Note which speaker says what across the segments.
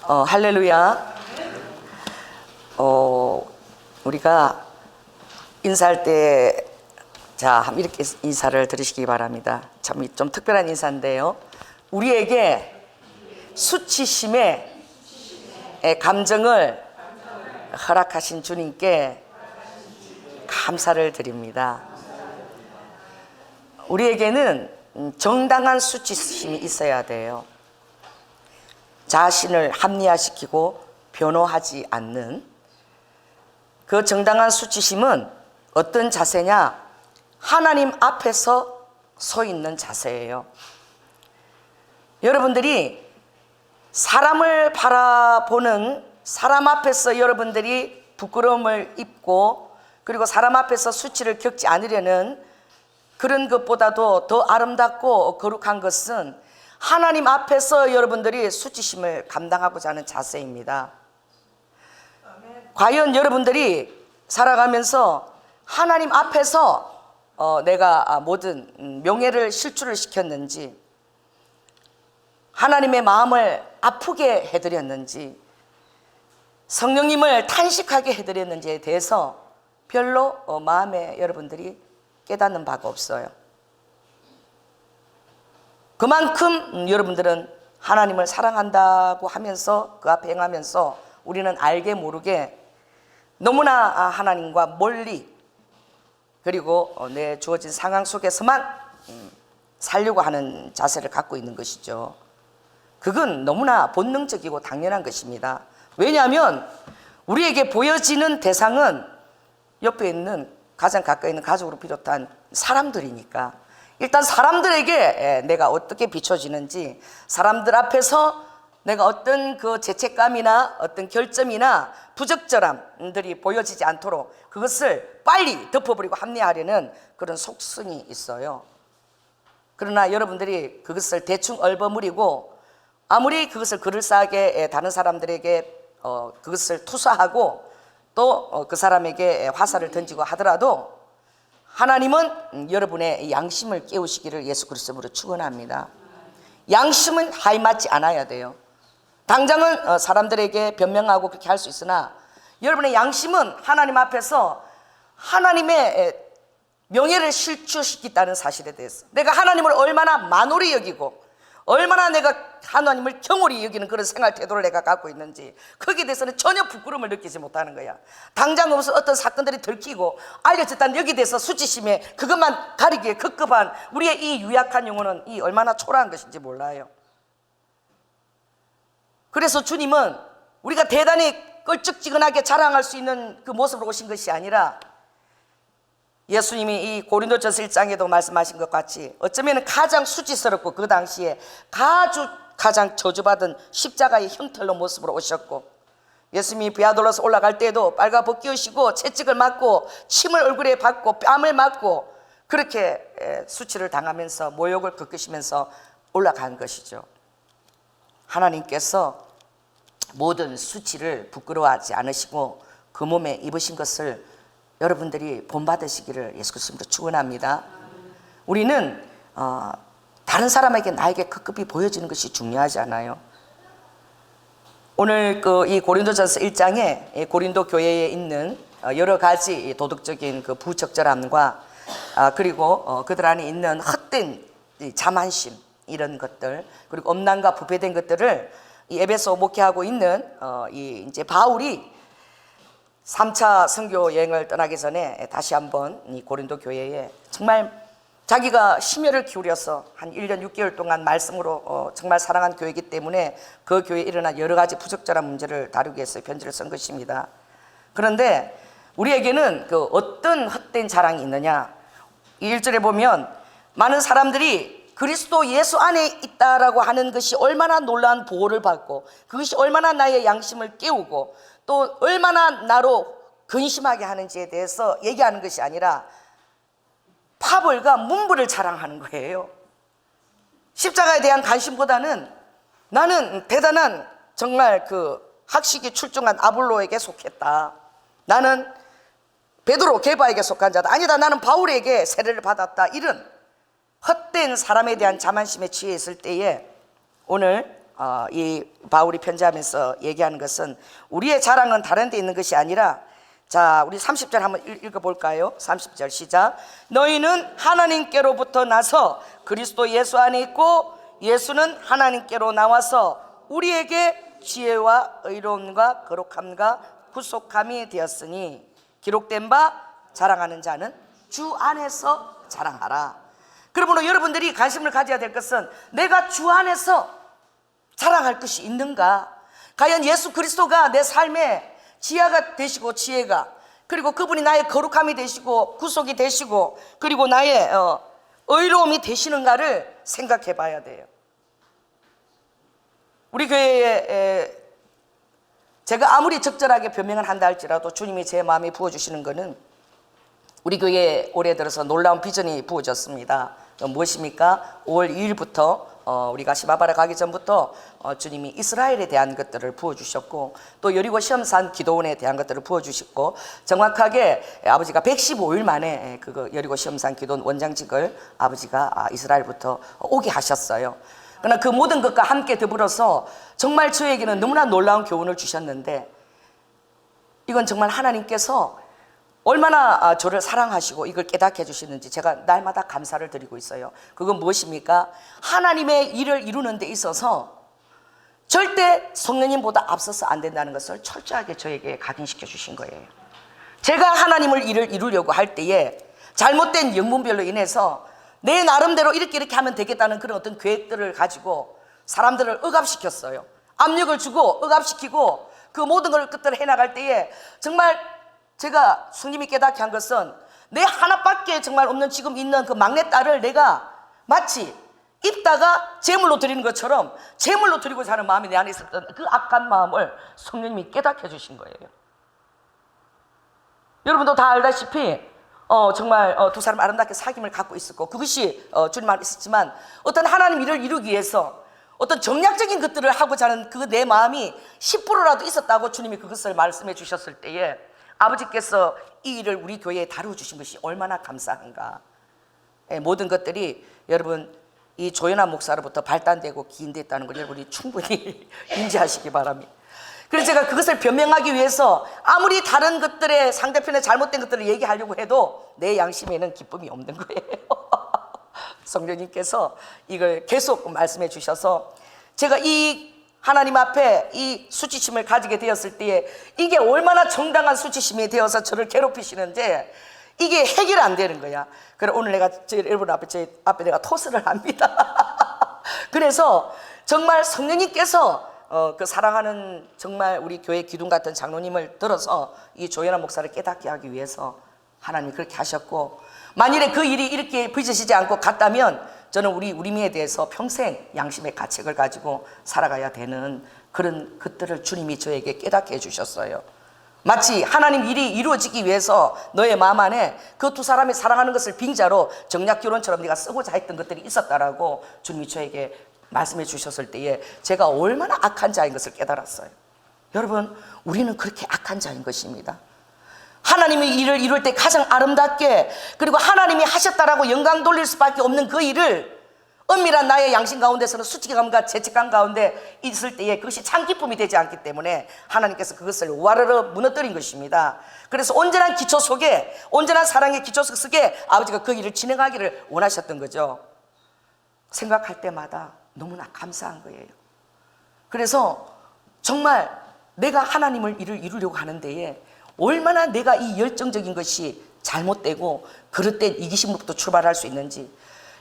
Speaker 1: 할렐루야. 우리가 인사할 때, 이렇게 인사를 들으시기 바랍니다. 참 좀 특별한 인사인데요. 우리에게 수치심의 감정을 허락하신 주님께 감사를 드립니다. 우리에게는 정당한 수치심이 있어야 돼요. 자신을 합리화시키고 변호하지 않는 그 정당한 수치심은 어떤 자세냐? 하나님 앞에서 서 있는 자세예요. 여러분들이 사람을 바라보는, 사람 앞에서 여러분들이 부끄러움을 입고 그리고 사람 앞에서 수치를 겪지 않으려는 그런 것보다도 더 아름답고 거룩한 것은 하나님 앞에서 여러분들이 수치심을 감당하고자 하는 자세입니다. 과연 여러분들이 살아가면서 하나님 앞에서 내가 모든 명예를 실추를 시켰는지, 하나님의 마음을 아프게 해드렸는지, 성령님을 탄식하게 해드렸는지에 대해서 별로 마음에 여러분들이 깨닫는 바가 없어요. 그만큼 여러분들은 하나님을 사랑한다고 하면서 그 앞에 행하면서 우리는 알게 모르게 너무나 하나님과 멀리, 그리고 내 주어진 상황 속에서만 살려고 하는 자세를 갖고 있는 것이죠. 그건 너무나 본능적이고 당연한 것입니다. 왜냐하면 우리에게 보여지는 대상은 옆에 있는, 가장 가까이 있는 가족으로 비롯한 사람들이니까, 일단 사람들에게 내가 어떻게 비춰지는지, 사람들 앞에서 내가 어떤 그 죄책감이나 어떤 결점이나 부적절함들이 보여지지 않도록 그것을 빨리 덮어버리고 합리화하려는 그런 속성이 있어요. 그러나 여러분들이 그것을 대충 얼버무리고 아무리 그것을 그럴싸하게 다른 사람들에게 그것을 투사하고 또 그 사람에게 화살을 던지고 하더라도 하나님은 여러분의 양심을 깨우시기를 예수 그리스도로 축원합니다. 양심은 하이맞지 않아야 돼요. 당장은 사람들에게 변명하고 그렇게 할 수 있으나 여러분의 양심은 하나님 앞에서 하나님의 명예를 실추시키다는 사실에 대해서, 내가 하나님을 얼마나 만홀히 여기고 얼마나 내가 하나님을 경홀히 여기는 그런 생활 태도를 내가 갖고 있는지, 거기에 대해서는 전혀 부끄러움을 느끼지 못하는 거야. 당장 무슨 어떤 사건들이 들키고 알려졌다는 여기에 대해서 수치심에 그것만 가리기에 급급한 우리의 이 유약한 영혼은 이 얼마나 초라한 것인지 몰라요. 그래서 주님은 우리가 대단히 껄쩍지근하게 자랑할 수 있는 그 모습으로 오신 것이 아니라, 예수님이 이 고린도전서 1장에도 말씀하신 것 같이 어쩌면 가장 수치스럽고 그 당시에 가장 저주받은 십자가의 형태로 모습으로 오셨고, 예수님이 비아돌로서 올라갈 때에도 빨가벗기우시고 채찍을 맞고 침을 얼굴에 받고 뺨을 맞고 그렇게 수치를 당하면서 모욕을 겪으시면서 올라간 것이죠. 하나님께서 모든 수치를 부끄러워하지 않으시고 그 몸에 입으신 것을 여러분들이 본받으시기를 예수 그리스도로 축원합니다. 우리는 다른 사람에게 나에게 급급히 보여지는 것이 중요하지 않아요. 오늘 이 고린도전서 1장에 고린도 교회에 있는 여러 가지 도덕적인 그 부적절함과 그리고 그들 안에 있는 헛된 자만심, 이런 것들, 그리고 엄난과 부패된 것들을 이 에베소 목회하고 있는 이제 바울이 3차 선교 여행을 떠나기 전에 다시 한번 이 고린도 교회에 정말 자기가 심혈을 기울여서 한 1년 6개월 동안 말씀으로 정말 사랑한 교회이기 때문에 그 교회에 일어난 여러 가지 부적절한 문제를 다루기 위해서 편지를 쓴 것입니다. 그런데 우리에게는 그 어떤 헛된 자랑이 있느냐, 이 1절에 보면 많은 사람들이 그리스도 예수 안에 있다라고 하는 것이 얼마나 놀라운 보호를 받고 그것이 얼마나 나의 양심을 깨우고 또 얼마나 나로 근심하게 하는지에 대해서 얘기하는 것이 아니라 파벌과 문부를 자랑하는 거예요. 십자가에 대한 관심보다는 나는 대단한 정말 그 학식이 출중한 아볼로에게 속했다, 나는 베드로 게바에게 속한 자다, 아니다 나는 바울에게 세례를 받았다, 이런 헛된 사람에 대한 자만심에 취해 있을 때에 오늘 이 바울이 편지하면서 얘기하는 것은 우리의 자랑은 다른 데 있는 것이 아니라, 자, 우리 30절 한번 읽어볼까요? 30절 시작. 너희는 하나님께로부터 나서 그리스도 예수 안에 있고 예수는 하나님께로 나와서 우리에게 지혜와 의로움과 거룩함과 구속함이 되었으니 기록된 바 자랑하는 자는 주 안에서 자랑하라. 그러므로 여러분들이 관심을 가져야 될 것은 내가 주 안에서 자랑할 것이 있는가? 과연 예수 그리스도가 내 삶의 지혜가 되시고 지혜가, 그리고 그분이 나의 거룩함이 되시고 구속이 되시고 그리고 나의 의로움이 되시는가를 생각해 봐야 돼요. 우리 교회에 제가 아무리 적절하게 변명을 한다 할지라도 주님이 제 마음에 부어주시는 것은 우리 교회에 올해 들어서 놀라운 비전이 부어졌습니다. 무엇입니까? 5월 2일부터 우리가 시바바라 가기 전부터 주님이 이스라엘에 대한 것들을 부어주셨고 또 여리고 시험산 기도원에 대한 것들을 부어주셨고, 정확하게 아버지가 115일 만에 그 여리고 시험산 기도원 원장직을 아버지가 이스라엘부터 오게 하셨어요. 그러나 그 모든 것과 함께 더불어서 정말 저에게는 너무나 놀라운 교훈을 주셨는데, 이건 정말 하나님께서 얼마나 저를 사랑하시고 이걸 깨닫게 해주시는지 제가 날마다 감사를 드리고 있어요. 그건 무엇입니까? 하나님의 일을 이루는 데 있어서 절대 성령님보다 앞서서 안 된다는 것을 철저하게 저에게 각인시켜 주신 거예요. 제가 하나님을 일을 이루려고 할 때에 잘못된 영문별로 인해서 내 나름대로 이렇게 하면 되겠다는 그런 어떤 계획들을 가지고 사람들을 억압시켰어요. 압력을 주고 억압시키고 그 모든 걸 끝을 해나갈 때에 정말 제가 성님이 깨닫게 한 것은 내 하나밖에 정말 없는 지금 있는 그 막내딸을 내가 마치 입다가 제물로 드리는 것처럼 제물로 드리고자 하는 마음이 내 안에 있었던 그 악한 마음을 성령님이 깨닫게 해주신 거예요. 여러분도 다 알다시피 정말 두 사람 아름답게 사귐을 갖고 있었고 그것이 주님 안에 있었지만, 어떤 하나님 일을 이루기 위해서 어떤 정략적인 것들을 하고자 하는 그 내 마음이 10%라도 있었다고 주님이 그것을 말씀해 주셨을 때에 아버지께서 이 일을 우리 교회에 다루어 주신 것이 얼마나 감사한가. 모든 것들이 여러분 이 조연아 목사로부터 발단되고 기인됐다는 걸 여러분이 충분히 인지하시기 바랍니다. 그래서 제가 그것을 변명하기 위해서 아무리 다른 것들의 상대편의 잘못된 것들을 얘기하려고 해도 내 양심에는 기쁨이 없는 거예요. 성령님께서 이걸 계속 말씀해 주셔서 제가 이 하나님 앞에 이 수치심을 가지게 되었을 때에 이게 얼마나 정당한 수치심이 되어서 저를 괴롭히시는지 이게 해결이 안 되는 거야. 그래서 오늘 내가 여러분 앞에 제 앞에 내가 토스를 합니다. 그래서 정말 성령님께서 그 사랑하는 정말 우리 교회 기둥 같은 장로님을 들어서 이 조연아 목사를 깨닫게 하기 위해서 하나님이 그렇게 하셨고, 만일에 그 일이 이렇게 빚어지지 않고 갔다면 저는 우리 미에 대해서 평생 양심의 가책을 가지고 살아가야 되는 그런 것들을 주님이 저에게 깨닫게 해주셨어요. 마치 하나님 일이 이루어지기 위해서 너의 마음 안에 그 두 사람이 사랑하는 것을 빙자로 정략결혼처럼 네가 쓰고자 했던 것들이 있었다라고 주님이 저에게 말씀해 주셨을 때에 제가 얼마나 악한 자인 것을 깨달았어요. 여러분, 우리는 그렇게 악한 자인 것입니다. 하나님이 일을 이룰 때 가장 아름답게, 그리고 하나님이 하셨다라고 영광 돌릴 수밖에 없는 그 일을 은밀한 나의 양심 가운데서는 수치감과 죄책감 가운데 있을 때에 그것이 참 기쁨이 되지 않기 때문에 하나님께서 그것을 와르르 무너뜨린 것입니다. 그래서 온전한 기초 속에, 온전한 사랑의 기초 속에 아버지가 그 일을 진행하기를 원하셨던 거죠. 생각할 때마다 너무나 감사한 거예요. 그래서 정말 내가 하나님을 일을 이루려고 하는 데에 얼마나 내가 이 열정적인 것이 잘못되고 그릇된 이기심으로부터 출발할 수 있는지,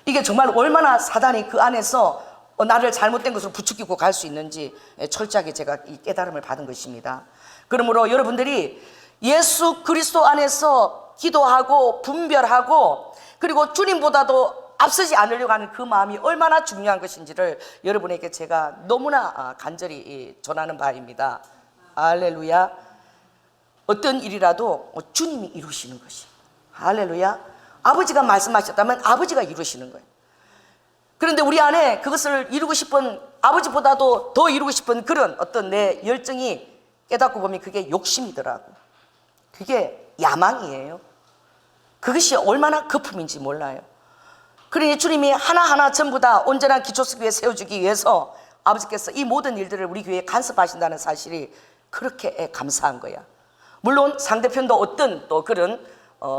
Speaker 1: 이게 정말 얼마나 사단이 그 안에서 나를 잘못된 것으로 부추기고 갈 수 있는지 철저하게 제가 이 깨달음을 받은 것입니다. 그러므로 여러분들이 예수 그리스도 안에서 기도하고 분별하고 그리고 주님보다도 앞서지 않으려고 하는 그 마음이 얼마나 중요한 것인지를 여러분에게 제가 너무나 간절히 전하는 바입니다. 할렐루야. 어떤 일이라도 주님이 이루시는 것이, 할렐루야, 아버지가 말씀하셨다면 아버지가 이루시는 거예요. 그런데 우리 안에 그것을 이루고 싶은, 아버지보다도 더 이루고 싶은 그런 어떤 내 열정이 깨닫고 보면 그게 욕심이더라고. 그게 야망이에요. 그것이 얼마나 거품인지 몰라요. 그러니 주님이 하나하나 전부 다 온전한 기초 속 위에 세워주기 위해서 아버지께서 이 모든 일들을 우리 교회에 간섭하신다는 사실이 그렇게 감사한 거야. 물론 상대편도 어떤 또 그런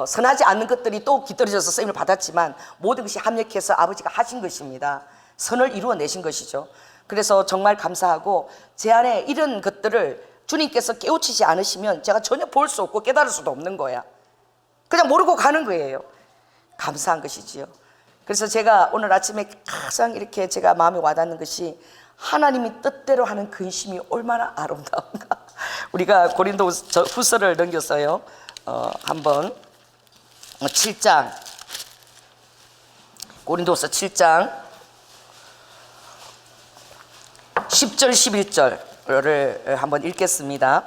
Speaker 1: 선하지 않는 것들이 또 깃들여져서 쓰임을 받았지만 모든 것이 합력해서 아버지가 하신 것입니다. 선을 이루어내신 것이죠. 그래서 정말 감사하고 제 안에 이런 것들을 주님께서 깨우치지 않으시면 제가 전혀 볼 수 없고 깨달을 수도 없는 거야. 그냥 모르고 가는 거예요. 감사한 것이지요. 그래서 제가 오늘 아침에 가장 이렇게 제가 마음에 와닿는 것이 하나님이 뜻대로 하는 근심이 얼마나 아름다운가. 우리가 고린도 후서를 넘겨서요 한번 7장, 고린도후서 7장 10절 11절을 한번 읽겠습니다.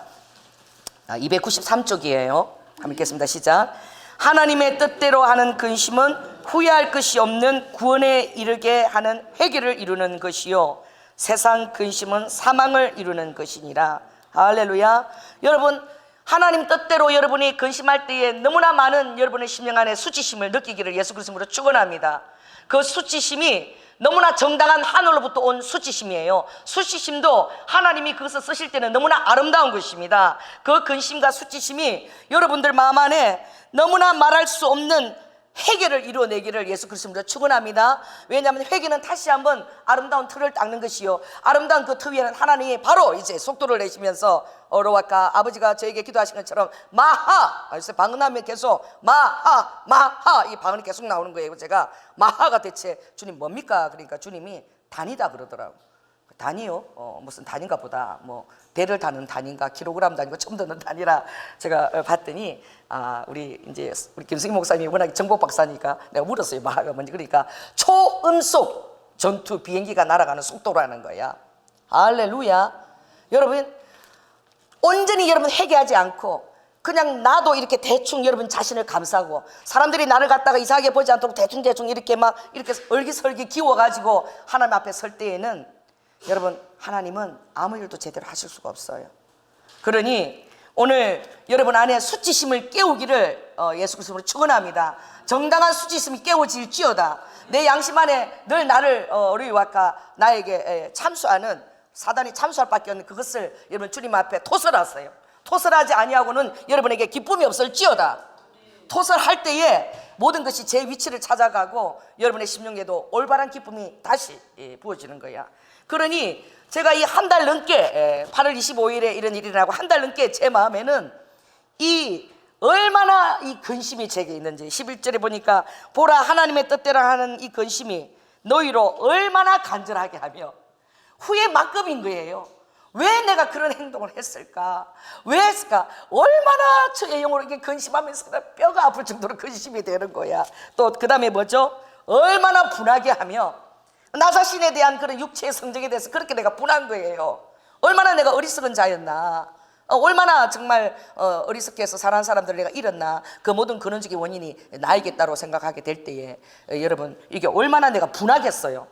Speaker 1: 293쪽이에요 한번 읽겠습니다. 시작. 하나님의 뜻대로 하는 근심은 후회할 것이 없는 구원에 이르게 하는 회개를 이루는 것이요 세상 근심은 사망을 이루는 것이니라. 할렐루야. 여러분, 하나님 뜻대로 여러분이 근심할 때에 너무나 많은 여러분의 심령 안에 수치심을 느끼기를 예수 그리스도로 축원합니다. 그 수치심이 너무나 정당한 하늘로부터 온 수치심이에요. 수치심도 하나님이 그것을 쓰실 때는 너무나 아름다운 것입니다. 그 근심과 수치심이 여러분들 마음 안에 너무나 말할 수 없는 회개를 이루어내기를 예수 그리스도로 축원합니다. 왜냐하면 회개는 다시 한번 아름다운 틀을 닦는 것이요 아름다운 그 틀 위에는 하나님이 바로 이제 속도를 내시면서 아까 아버지가 저에게 기도하신 것처럼 마하, 방언하면 계속 마하 이 방언이 계속 나오는 거예요. 제가 마하가 대체 주님 뭡니까? 그러니까 주님이 단이다 그러더라고. 단이요? 무슨 단인가 보다. 뭐 배를 다는 단인가 킬로그램 단위가 처음 듣는 단이라 제가 봤더니 우리 김승희 목사님이 워낙 정복 박사니까 내가 물었어요. 마하가 뭔지. 그러니까 초음속 전투 비행기가 날아가는 속도라는 거야. 할렐루야. 여러분 온전히 여러분 회개하지 않고 그냥 나도 이렇게 대충 여러분 자신을 감싸고 사람들이 나를 갖다가 이상하게 보지 않도록 대충 이렇게 막 이렇게 얼기설기 기워가지고 하나님 앞에 설 때에는 여러분 하나님은 아무 일도 제대로 하실 수가 없어요. 그러니 오늘 여러분 안에 수치심을 깨우기를 예수 그리스도로 축원합니다. 정당한 수치심이 깨워질지어다. 내 양심 안에 늘 나를 나에게 참수하는 사단이 참수할 밖에 없는 그것을 여러분 주님 앞에 토설하세요. 토설하지 아니하고는 여러분에게 기쁨이 없을지어다. 토설할 때에 모든 것이 제 위치를 찾아가고 여러분의 심령에도 올바른 기쁨이 다시 부어지는 거야. 그러니 제가 이 한 달 넘게 8월 25일에 이런 일이 일어나고 한 달 넘게 제 마음에는 이 얼마나 이 근심이 제게 있는지 11절에 보니까 보라 하나님의 뜻대로 하는 이 근심이 너희로 얼마나 간절하게 하며 후회 만급인 거예요. 왜 내가 그런 행동을 했을까? 왜 했을까? 얼마나 저의 영으로 이게 근심하면서 뼈가 아플 정도로 근심이 되는 거야. 또 그 다음에 뭐죠? 얼마나 분하게 하며 나 자신에 대한 그런 육체의 성적에 대해서 그렇게 내가 분한 거예요. 얼마나 내가 어리석은 자였나, 얼마나 정말 어리석게 해서 사랑하는 사람들을 내가 잃었나. 그 모든 근원적인 원인이 나이겠다고 생각하게 될 때에 여러분 이게 얼마나 내가 분하겠어요.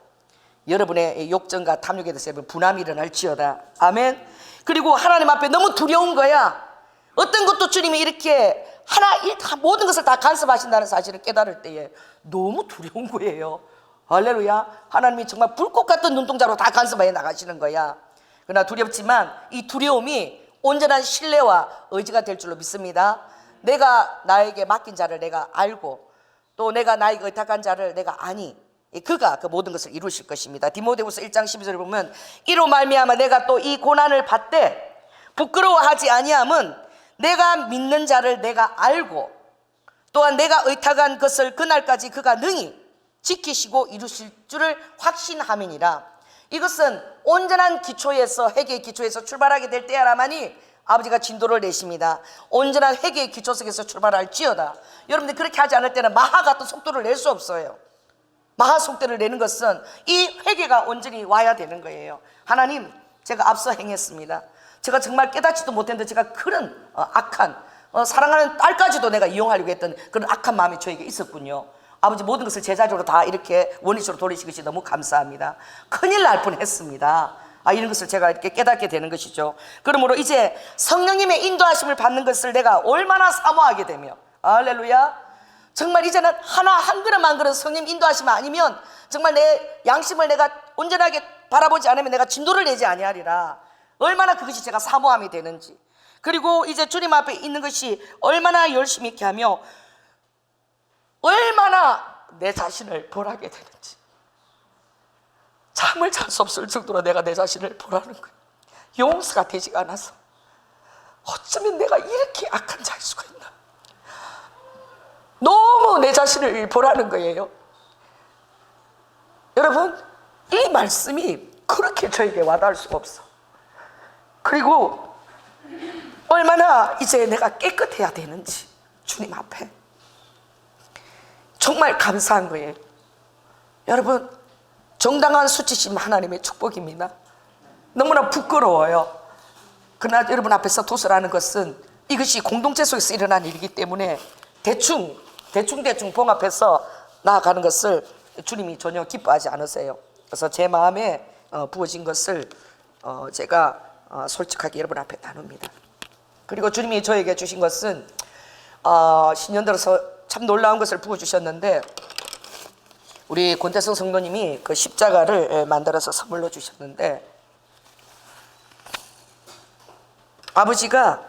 Speaker 1: 여러분의 욕정과 탐욕에 대해서 여러분 분함이 일어날지어다. 아멘. 그리고 하나님 앞에 너무 두려운 거야. 어떤 것도 주님이 이렇게 모든 것을 다 간섭하신다는 사실을 깨달을 때에 너무 두려운 거예요. 할렐루야. 하나님이 정말 불꽃 같은 눈동자로 다 간섭해 나가시는 거야. 그러나 두렵지만 이 두려움이 온전한 신뢰와 의지가 될 줄로 믿습니다. 내가 나에게 맡긴 자를 내가 알고 또 내가 나에게 의탁한 자를 내가 아니 그가 그 모든 것을 이루실 것입니다. 디모데후서 1장 12절을 보면 이로 말미암아 내가 또 이 고난을 받되 부끄러워하지 아니함은 내가 믿는 자를 내가 알고 또한 내가 의탁한 것을 그날까지 그가 능히 지키시고 이루실 줄을 확신함이니라. 이것은 온전한 기초에서 회개의 기초에서 출발하게 될 때야라만이 아버지가 진도를 내십니다. 온전한 회개의 기초 속에서 출발할지어다. 여러분들 그렇게 하지 않을 때는 마하 같은 속도를 낼 수 없어요. 마하 속도를 내는 것은 이 회개가 온전히 와야 되는 거예요. 하나님 제가 앞서 행했습니다. 제가 정말 깨닫지도 못했는데 제가 그런 악한 사랑하는 딸까지도 내가 이용하려고 했던 그런 악한 마음이 저에게 있었군요. 아버지 모든 것을 제자적으로 다 이렇게 원리적으로 돌리시기 너무 감사합니다. 큰일 날 뻔했습니다. 이런 것을 제가 이렇게 깨닫게 되는 것이죠. 그러므로 이제 성령님의 인도하심을 받는 것을 내가 얼마나 사모하게 되며 할렐루야. 정말 이제는 한 걸음 한 걸음 성령 인도하시면 아니면 정말 내 양심을 내가 온전하게 바라보지 않으면 내가 진도를 내지 아니하리라. 얼마나 그것이 제가 사모함이 되는지, 그리고 이제 주님 앞에 있는 것이 얼마나 열심히 있게 하며 얼마나 내 자신을 벌하게 되는지, 잠을 잘 수 없을 정도로 내가 내 자신을 벌하는 거예요. 용서가 되지가 않아서 어쩌면 내가 이렇게 악한 자일 수가 있나, 너무 내 자신을 벌하는 거예요. 여러분, 이 말씀이 그렇게 저에게 와닿을 수가 없어. 그리고 얼마나 이제 내가 깨끗해야 되는지 주님 앞에 정말 감사한 거예요. 여러분, 정당한 수치심 하나님의 축복입니다. 너무나 부끄러워요. 그러나 여러분 앞에서 도설하는 것은 이것이 공동체 속에서 일어난 일이기 때문에 대충 봉합해서 나아가는 것을 주님이 전혀 기뻐하지 않으세요. 그래서 제 마음에 부어진 것을 제가 솔직하게 여러분 앞에 나눕니다. 그리고 주님이 저에게 주신 것은 신년 들어서 참 놀라운 것을 부어주셨는데, 우리 권태성 성도님이 그 십자가를 만들어서 선물로 주셨는데, 아버지가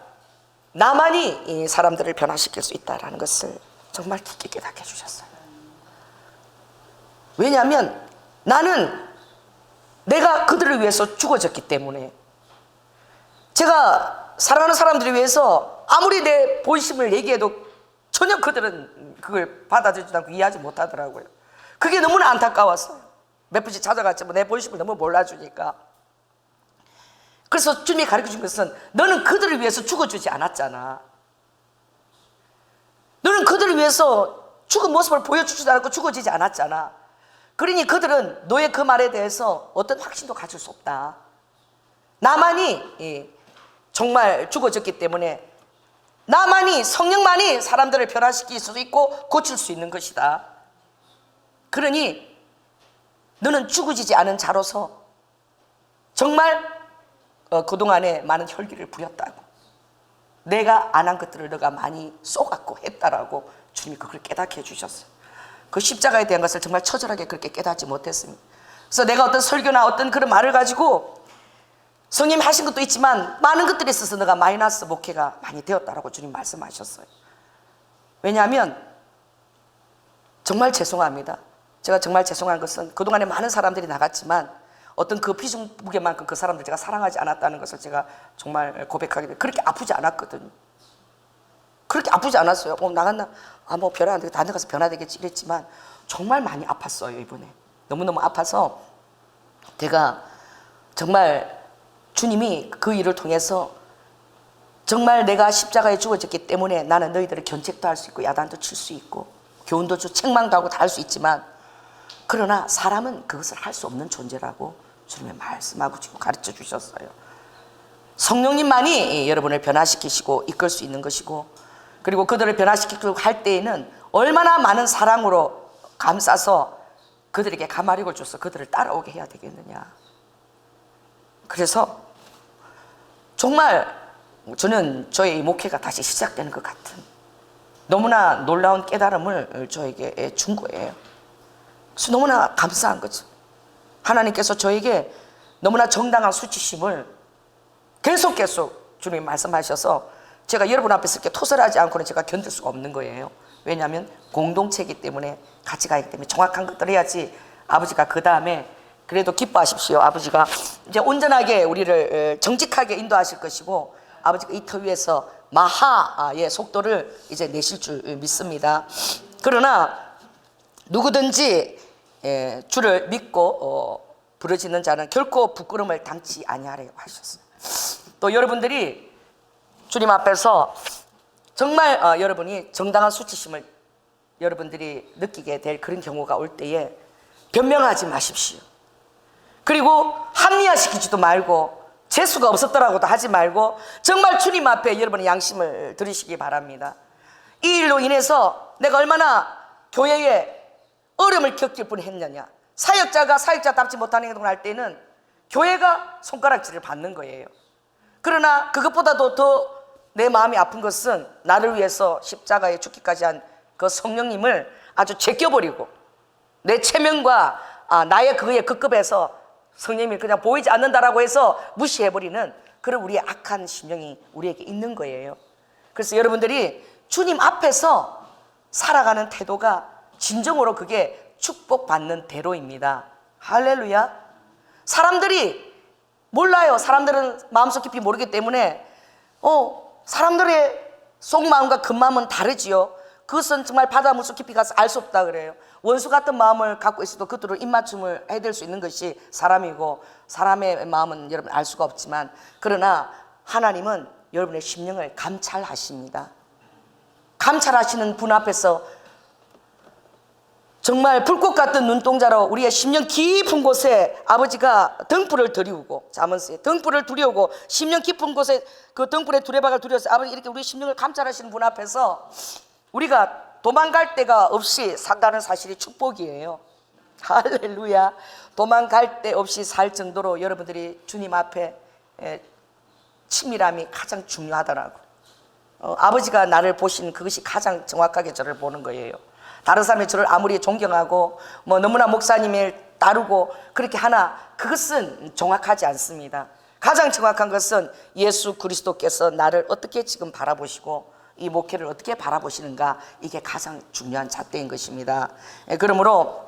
Speaker 1: 나만이 이 사람들을 변화시킬 수 있다는 것을 정말 깊게 깨닫게 해주셨어요. 왜냐하면 나는 내가 그들을 위해서 죽어졌기 때문에, 제가 사랑하는 사람들을 위해서 아무리 내 본심을 얘기해도 전혀 그들은 그걸 받아들이지 않고 이해하지 못하더라고요. 그게 너무나 안타까웠어요. 몇 번씩 찾아갔지만 내 본심을 너무 몰라주니까. 그래서 주님이 가르쳐준 것은, 너는 그들을 위해서 죽어주지 않았잖아. 너는 그들을 위해서 죽은 모습을 보여주지도 않고 죽어지지 않았잖아. 그러니 그들은 너의 그 말에 대해서 어떤 확신도 가질 수 없다. 나만이 정말 죽어졌기 때문에, 나만이, 성령만이 사람들을 변화시킬 수도 있고 고칠 수 있는 것이다. 그러니 너는 죽어지지 않은 자로서 정말 그동안에 많은 혈기를 부렸다고, 내가 안 한 것들을 너가 많이 쏘갖고 했다라고 주님이 그걸 깨닫게 해주셨어요. 그 십자가에 대한 것을 정말 처절하게 그렇게 깨닫지 못했습니다. 그래서 내가 어떤 설교나 어떤 그런 말을 가지고 성님 하신 것도 있지만 많은 것들에 있어서 너가 마이너스 목회가 많이 되었다라고 주님 말씀하셨어요. 왜냐하면 정말 죄송합니다. 제가 정말 죄송한 것은 그동안에 많은 사람들이 나갔지만 어떤 그 비중 무게만큼 그 사람들 제가 사랑하지 않았다는 것을 제가 정말 고백하게 돼요. 그렇게 아프지 않았거든요. 그렇게 아프지 않았어요. 나갔나? 뭐 변화 안 되겠다. 다른 데 가서 변화되겠지 이랬지만 정말 많이 아팠어요. 이번에 너무너무 아파서 제가 정말 주님이 그 일을 통해서 정말 내가 십자가에 죽어졌기 때문에 나는 너희들을 견책도 할 수 있고 야단도 칠 수 있고 교훈도 주고 책망도 하고 다 할 수 있지만, 그러나 사람은 그것을 할 수 없는 존재라고 주님이 말씀하고 지금 가르쳐 주셨어요. 성령님만이 여러분을 변화시키시고 이끌 수 있는 것이고, 그리고 그들을 변화시키려고 할 때에는 얼마나 많은 사랑으로 감싸서 그들에게 가마력을 줘서 그들을 따라오게 해야 되겠느냐. 그래서 정말 저는 저의 목회가 다시 시작되는 것 같은 너무나 놀라운 깨달음을 저에게 준 거예요. 그래서 너무나 감사한 거죠. 하나님께서 저에게 너무나 정당한 수치심을 계속 주님이 말씀하셔서 제가 여러분 앞에서 이렇게 토설하지 않고는 제가 견딜 수가 없는 거예요. 왜냐하면 공동체이기 때문에, 같이 가기 때문에 정확한 것들 해야지 아버지가 그 다음에 그래도 기뻐하십시오. 아버지가 이제 온전하게 우리를 정직하게 인도하실 것이고, 아버지가 이 터 위에서 마하의 속도를 이제 내실 줄 믿습니다. 그러나 누구든지 주를 믿고 부르짖는 자는 결코 부끄러움을 당치 아니하리라고 하셨어요. 또 여러분들이 주님 앞에서 정말 여러분이 정당한 수치심을 여러분들이 느끼게 될 그런 경우가 올 때에 변명하지 마십시오. 그리고 합리화시키지도 말고 재수가 없었더라고도 하지 말고 정말 주님 앞에 여러분의 양심을 들으시기 바랍니다. 이 일로 인해서 내가 얼마나 교회에 어려움을 겪을 뻔했느냐. 사역자가 사역자답지 못하는 행동을 할 때는 교회가 손가락질을 받는 거예요. 그러나 그것보다도 더 내 마음이 아픈 것은 나를 위해서 십자가에 죽기까지 한 그 성령님을 아주 제껴버리고 내 체면과 나의 그의 급급에서 성령님이 그냥 보이지 않는다라고 해서 무시해버리는 그런 우리의 악한 심령이 우리에게 있는 거예요. 그래서 여러분들이 주님 앞에서 살아가는 태도가 진정으로 그게 축복받는 대로입니다. 할렐루야. 사람들이 몰라요. 사람들은 마음속 깊이 모르기 때문에 사람들의 속마음과 겉마음은 다르지요. 그것은 정말 바닷물 깊이 가서 알 수 없다 그래요. 원수 같은 마음을 갖고 있어도 그들로 입맞춤을 해댈 수 있는 것이 사람이고, 사람의 마음은 여러분 알 수가 없지만, 그러나 하나님은 여러분의 심령을 감찰하십니다. 감찰하시는 분 앞에서 정말 불꽃 같은 눈동자로 우리의 심령 깊은 곳에 아버지가 등불을 들이우고, 잠언스에 등불을 들이우고 심령 깊은 곳에 그 등불의 두레박을 들여서 아버지 이렇게 우리 심령을 감찰하시는 분 앞에서 우리가 도망갈 데가 없이 산다는 사실이 축복이에요. 할렐루야. 도망갈 데 없이 살 정도로 여러분들이 주님 앞에 친밀함이 가장 중요하더라고. 아버지가 나를 보시는 그것이 가장 정확하게 저를 보는 거예요. 다른 사람이 저를 아무리 존경하고 너무나 목사님을 따르고 그렇게 하나, 그것은 정확하지 않습니다. 가장 정확한 것은 예수 그리스도께서 나를 어떻게 지금 바라보시고 이 목회를 어떻게 바라보시는가, 이게 가장 중요한 잣대인 것입니다. 그러므로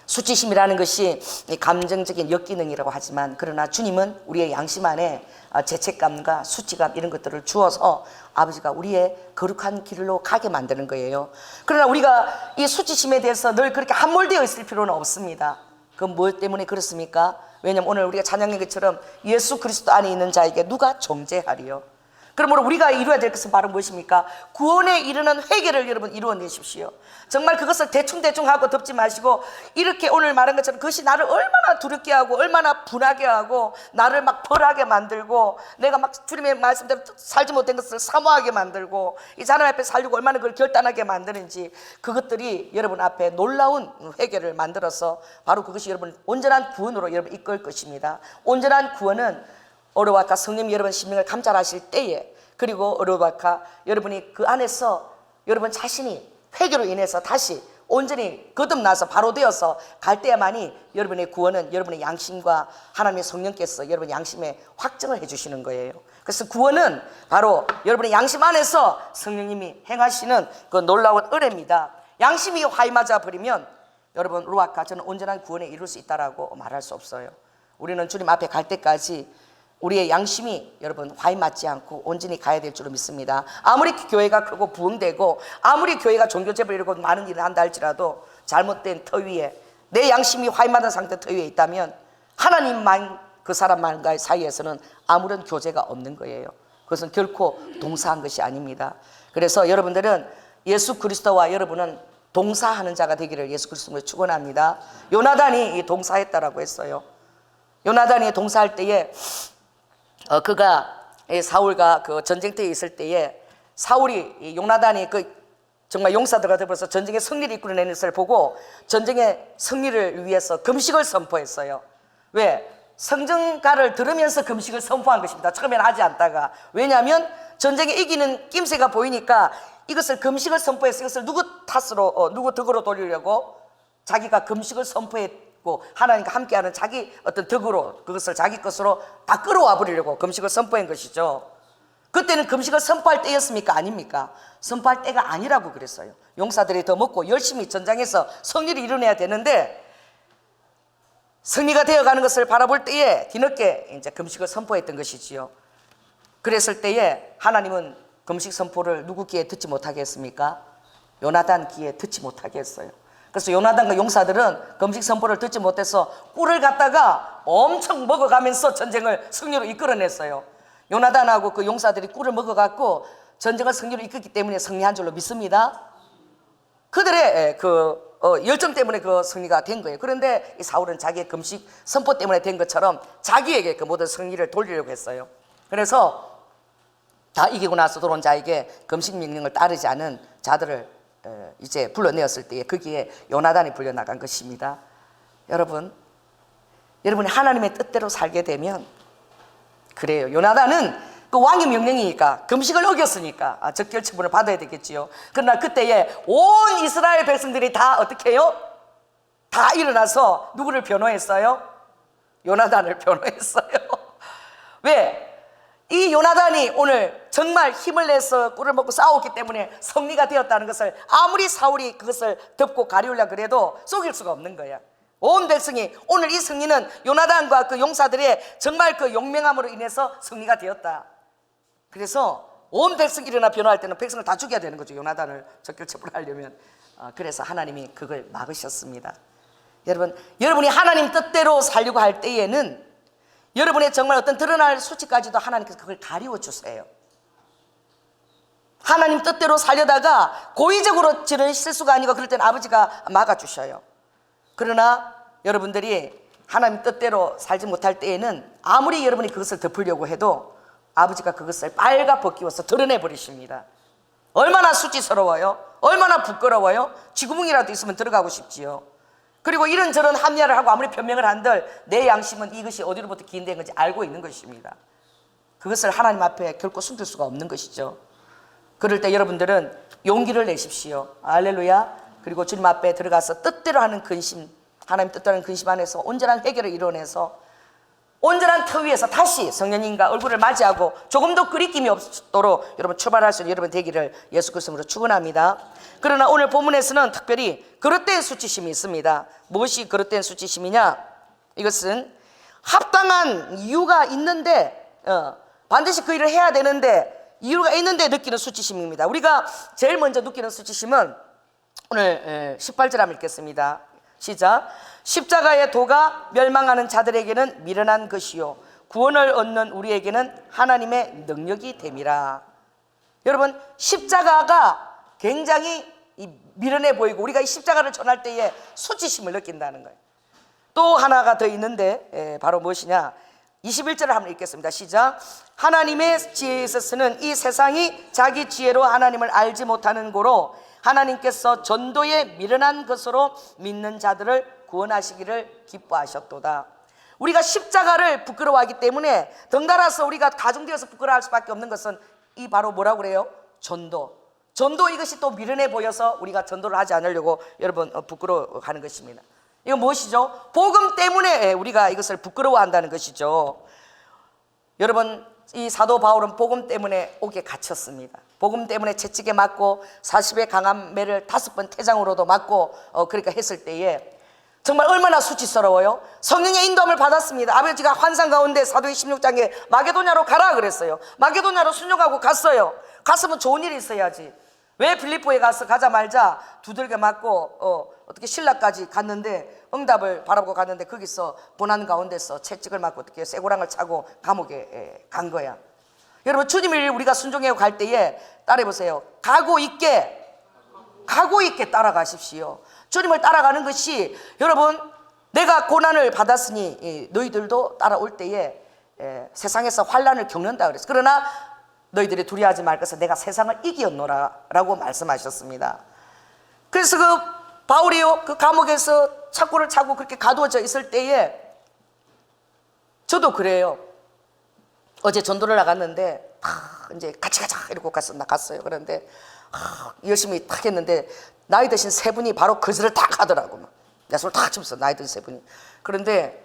Speaker 1: 수치심이라는 것이 감정적인 역기능이라고 하지만, 그러나 주님은 우리의 양심 안에 죄책감과 수치감 이런 것들을 주어서 아버지가 우리의 거룩한 길로 가게 만드는 거예요. 그러나 우리가 이 수치심에 대해서 늘 그렇게 함몰되어 있을 필요는 없습니다. 그건 무엇 때문에 그렇습니까? 왜냐하면 오늘 우리가 찬양한 것처럼 예수 그리스도 안에 있는 자에게 누가 정죄하리요? 그러므로 우리가 이루어야 될 것은 바로 무엇입니까? 구원에 이르는 회개를 여러분 이루어내십시오. 정말 그것을 대충대충 하고 덮지 마시고, 이렇게 오늘 말한 것처럼 그것이 나를 얼마나 두렵게 하고 얼마나 분하게 하고 나를 막 벌하게 만들고, 내가 막 주님의 말씀대로 살지 못한 것을 사모하게 만들고 이 하나님 앞에 살려고 얼마나 그걸 결단하게 만드는지, 그것들이 여러분 앞에 놀라운 회개를 만들어서 바로 그것이 여러분 온전한 구원으로 여러분 이끌 것입니다. 온전한 구원은 어르바카 성령이 여러분 심령을 감찰하실 때에, 그리고 어르바카 여러분이 그 안에서 여러분 자신이 회개로 인해서 다시 온전히 거듭나서 바로 되어서 갈 때야만이 여러분의 구원은 여러분의 양심과 하나님의 성령께서 여러분 양심에 확정을 해주시는 거예요. 그래서 구원은 바로 여러분의 양심 안에서 성령님이 행하시는 그 놀라운 은혜입니다. 양심이 화이 맞아 버리면 여러분 루아카 저는 온전한 구원에 이룰 수 있다라고 말할 수 없어요. 우리는 주님 앞에 갈 때까지 우리의 양심이 여러분 화이 맞지 않고 온전히 가야 될 줄로 믿습니다. 아무리 교회가 크고 부흥되고 아무리 교회가 종교제를 이루고 많은 일을 한다 할지라도 잘못된 터 위에 내 양심이 화이 맞은 상태 터 위에 있다면 하나님만 그 사람만과의 사이에서는 아무런 교제가 없는 거예요. 그것은 결코 동사한 것이 아닙니다. 그래서 여러분들은 예수 그리스도와 여러분은 동사하는 자가 되기를 예수 그리스도로 축원합니다. 요나단이 이 동사했다라고 했어요. 요나단이 동사할 때에 그가 사울과 그 전쟁터에 있을 때에 사울이 요나단이 그 정말 용사들과 더불어서 전쟁의 승리를 이끌어내는 것을 보고 전쟁의 승리를 위해서 금식을 선포했어요. 왜? 성전가를 들으면서 금식을 선포한 것입니다. 처음에는 하지 않다가. 왜냐하면 전쟁에 이기는 낌새가 보이니까 이것을 금식을 선포해서 이것을 누구 탓으로 누구 덕으로 돌리려고 자기가 금식을 선포했고 하나님과 함께하는 자기 어떤 덕으로 그것을 자기 것으로 다 끌어와 버리려고 금식을 선포한 것이죠. 그때는 금식을 선포할 때였습니까? 아닙니까? 선포할 때가 아니라고 그랬어요. 용사들이 더 먹고 열심히 전장에서 승리를 이뤄내야 되는데 승리가 되어가는 것을 바라볼 때에 뒤늦게 이제 금식을 선포했던 것이지요. 그랬을 때에 하나님은 금식 선포를 누구 귀에 듣지 못하게 했습니까? 요나단 귀에 듣지 못하게 했어요. 그래서 요나단과 용사들은 금식 선포를 듣지 못해서 꿀을 갖다가 엄청 먹어가면서 전쟁을 승리로 이끌어냈어요. 요나단하고 그 용사들이 꿀을 먹어갖고 전쟁을 승리로 이끌기 때문에 승리한 줄로 믿습니다. 그들의 그 열정 때문에 그 승리가 된 거예요. 그런데 이 사울은 자기의 금식 선포 때문에 된 것처럼 자기에게 그 모든 승리를 돌리려고 했어요. 그래서 다 이기고 나서 돌아온 자에게 금식 명령을 따르지 않은 자들을 이제 불러내었을 때에 거기에 요나단이 불려나간 것입니다. 여러분이 하나님의 뜻대로 살게 되면 그래요. 요나단은 그 왕의 명령이니까 금식을 어겼으니까 적결 처분을 받아야 되겠지요. 그러나 그때에 온 이스라엘 백성들이 다 어떻게 해요? 다 일어나서 누구를 변호했어요? 요나단을 변호했어요. 왜? 이 요나단이 오늘 정말 힘을 내서 꿀을 먹고 싸웠기 때문에 승리가 되었다는 것을 아무리 사울이 그것을 덮고 가리우려 그래도 속일 수가 없는 거야. 온 백성이 오늘 이 승리는 요나단과 그 용사들의 정말 그 용맹함으로 인해서 승리가 되었다. 그래서 온 백성이 일어나 변호할 때는 백성을 다 죽여야 되는 거죠. 요나단을 적결 처벌하려면. 그래서 하나님이 그걸 막으셨습니다. 여러분, 여러분이 하나님 뜻대로 살려고 할 때에는 여러분의 정말 어떤 드러날 수치까지도 하나님께서 그걸 가리워 주세요. 하나님 뜻대로 살려다가 고의적으로 지는 실수가 아니고 그럴 때는 아버지가 막아주셔요. 그러나 여러분들이 하나님 뜻대로 살지 못할 때에는 아무리 여러분이 그것을 덮으려고 해도 아버지가 그것을 빨가 벗기워서 드러내 버리십니다. 얼마나 수치스러워요. 얼마나 부끄러워요. 쥐구멍이라도 있으면 들어가고 싶지요. 그리고 이런저런 합리화를 하고 아무리 변명을 한들 내 양심은 이것이 어디로부터 기인된 건지 알고 있는 것입니다. 그것을 하나님 앞에 결코 숨길 수가 없는 것이죠. 그럴 때 여러분들은 용기를 내십시오. 할렐루야. 그리고 주님 앞에 들어가서 뜻대로 하는 근심, 하나님 뜻대로 하는 근심 안에서 온전한 해결을 이뤄내서 온전한 터 위에서 다시 성령님과 얼굴을 맞이하고 조금 더 그리낌이 없도록 여러분 출발할 수 있는 여러분 되기를 예수 그리스도로 축원합니다. 그러나 오늘 본문에서는 특별히 그릇된 수치심이 있습니다. 무엇이 그릇된 수치심이냐? 이것은 합당한 이유가 있는데 반드시 그 일을 해야 되는데 이유가 있는데 느끼는 수치심입니다. 우리가 제일 먼저 느끼는 수치심은 오늘 18절 한번 읽겠습니다. 시작. 십자가의 도가 멸망하는 자들에게는 미련한 것이요 구원을 얻는 우리에게는 하나님의 능력이 됨이라. 여러분, 십자가가 굉장히 미련해 보이고 우리가 이 십자가를 전할 때에 수치심을 느낀다는 거예요. 또 하나가 더 있는데 바로 무엇이냐? 21절을 한번 읽겠습니다. 시작. 하나님의 지혜에 있어서는 이 세상이 자기 지혜로 하나님을 알지 못하는 고로 하나님께서 전도에 미련한 것으로 믿는 자들을 구원하시기를 기뻐하셨도다. 우리가 십자가를 부끄러워하기 때문에 덩달아서 우리가 가중되어서 부끄러워할 수밖에 없는 것은 이 바로 뭐라고 그래요? 전도 이것이 또 미련해 보여서 우리가 전도를 하지 않으려고 여러분 부끄러워하는 것입니다. 이건 무엇이죠? 복음 때문에 우리가 이것을 부끄러워한다는 것이죠. 여러분, 이 사도 바울은 복음 때문에 옥에 갇혔습니다. 복음 때문에 채찍에 맞고 40의 강한 매를 5번 태장으로도 맞고 그러니까 했을 때에 정말 얼마나 수치스러워요. 성령의 인도함을 받았습니다. 아버지가 환상 가운데 사도행 16장에 마게도냐로 가라 그랬어요. 마게도냐로 순종하고 갔어요. 갔으면 좋은 일이 있어야지. 왜 빌립보에 가자마자 두들겨 맞고 어떻게 신라까지 갔는데 응답을 바라보고 갔는데 거기서 고난 가운데서 채찍을 맞고 어떻게 쇠고랑을 차고 감옥에 간 거야. 여러분, 주님을 우리가 순종해 갈 때에 따라해보세요. 각오 있게 따라가십시오. 주님을 따라가는 것이 여러분, 내가 고난을 받았으니 너희들도 따라올 때에 세상에서 환난을 겪는다 그랬어요. 그러나 너희들이 두려워하지 말 것은 내가 세상을 이기었노라 라고 말씀하셨습니다. 그래서 그 바울이요, 그 감옥에서 착고를 차고 그렇게 가두어져 있을 때에 저도 그래요. 어제 전도를 나갔는데 이제 같이 가자 이러고 갔어요. 그런데 열심히 탁 했는데 나이 드신 세 분이 바로 거절을 딱 하더라고. 내 손을 탁 집었어. 나이 드신 세 분이. 그런데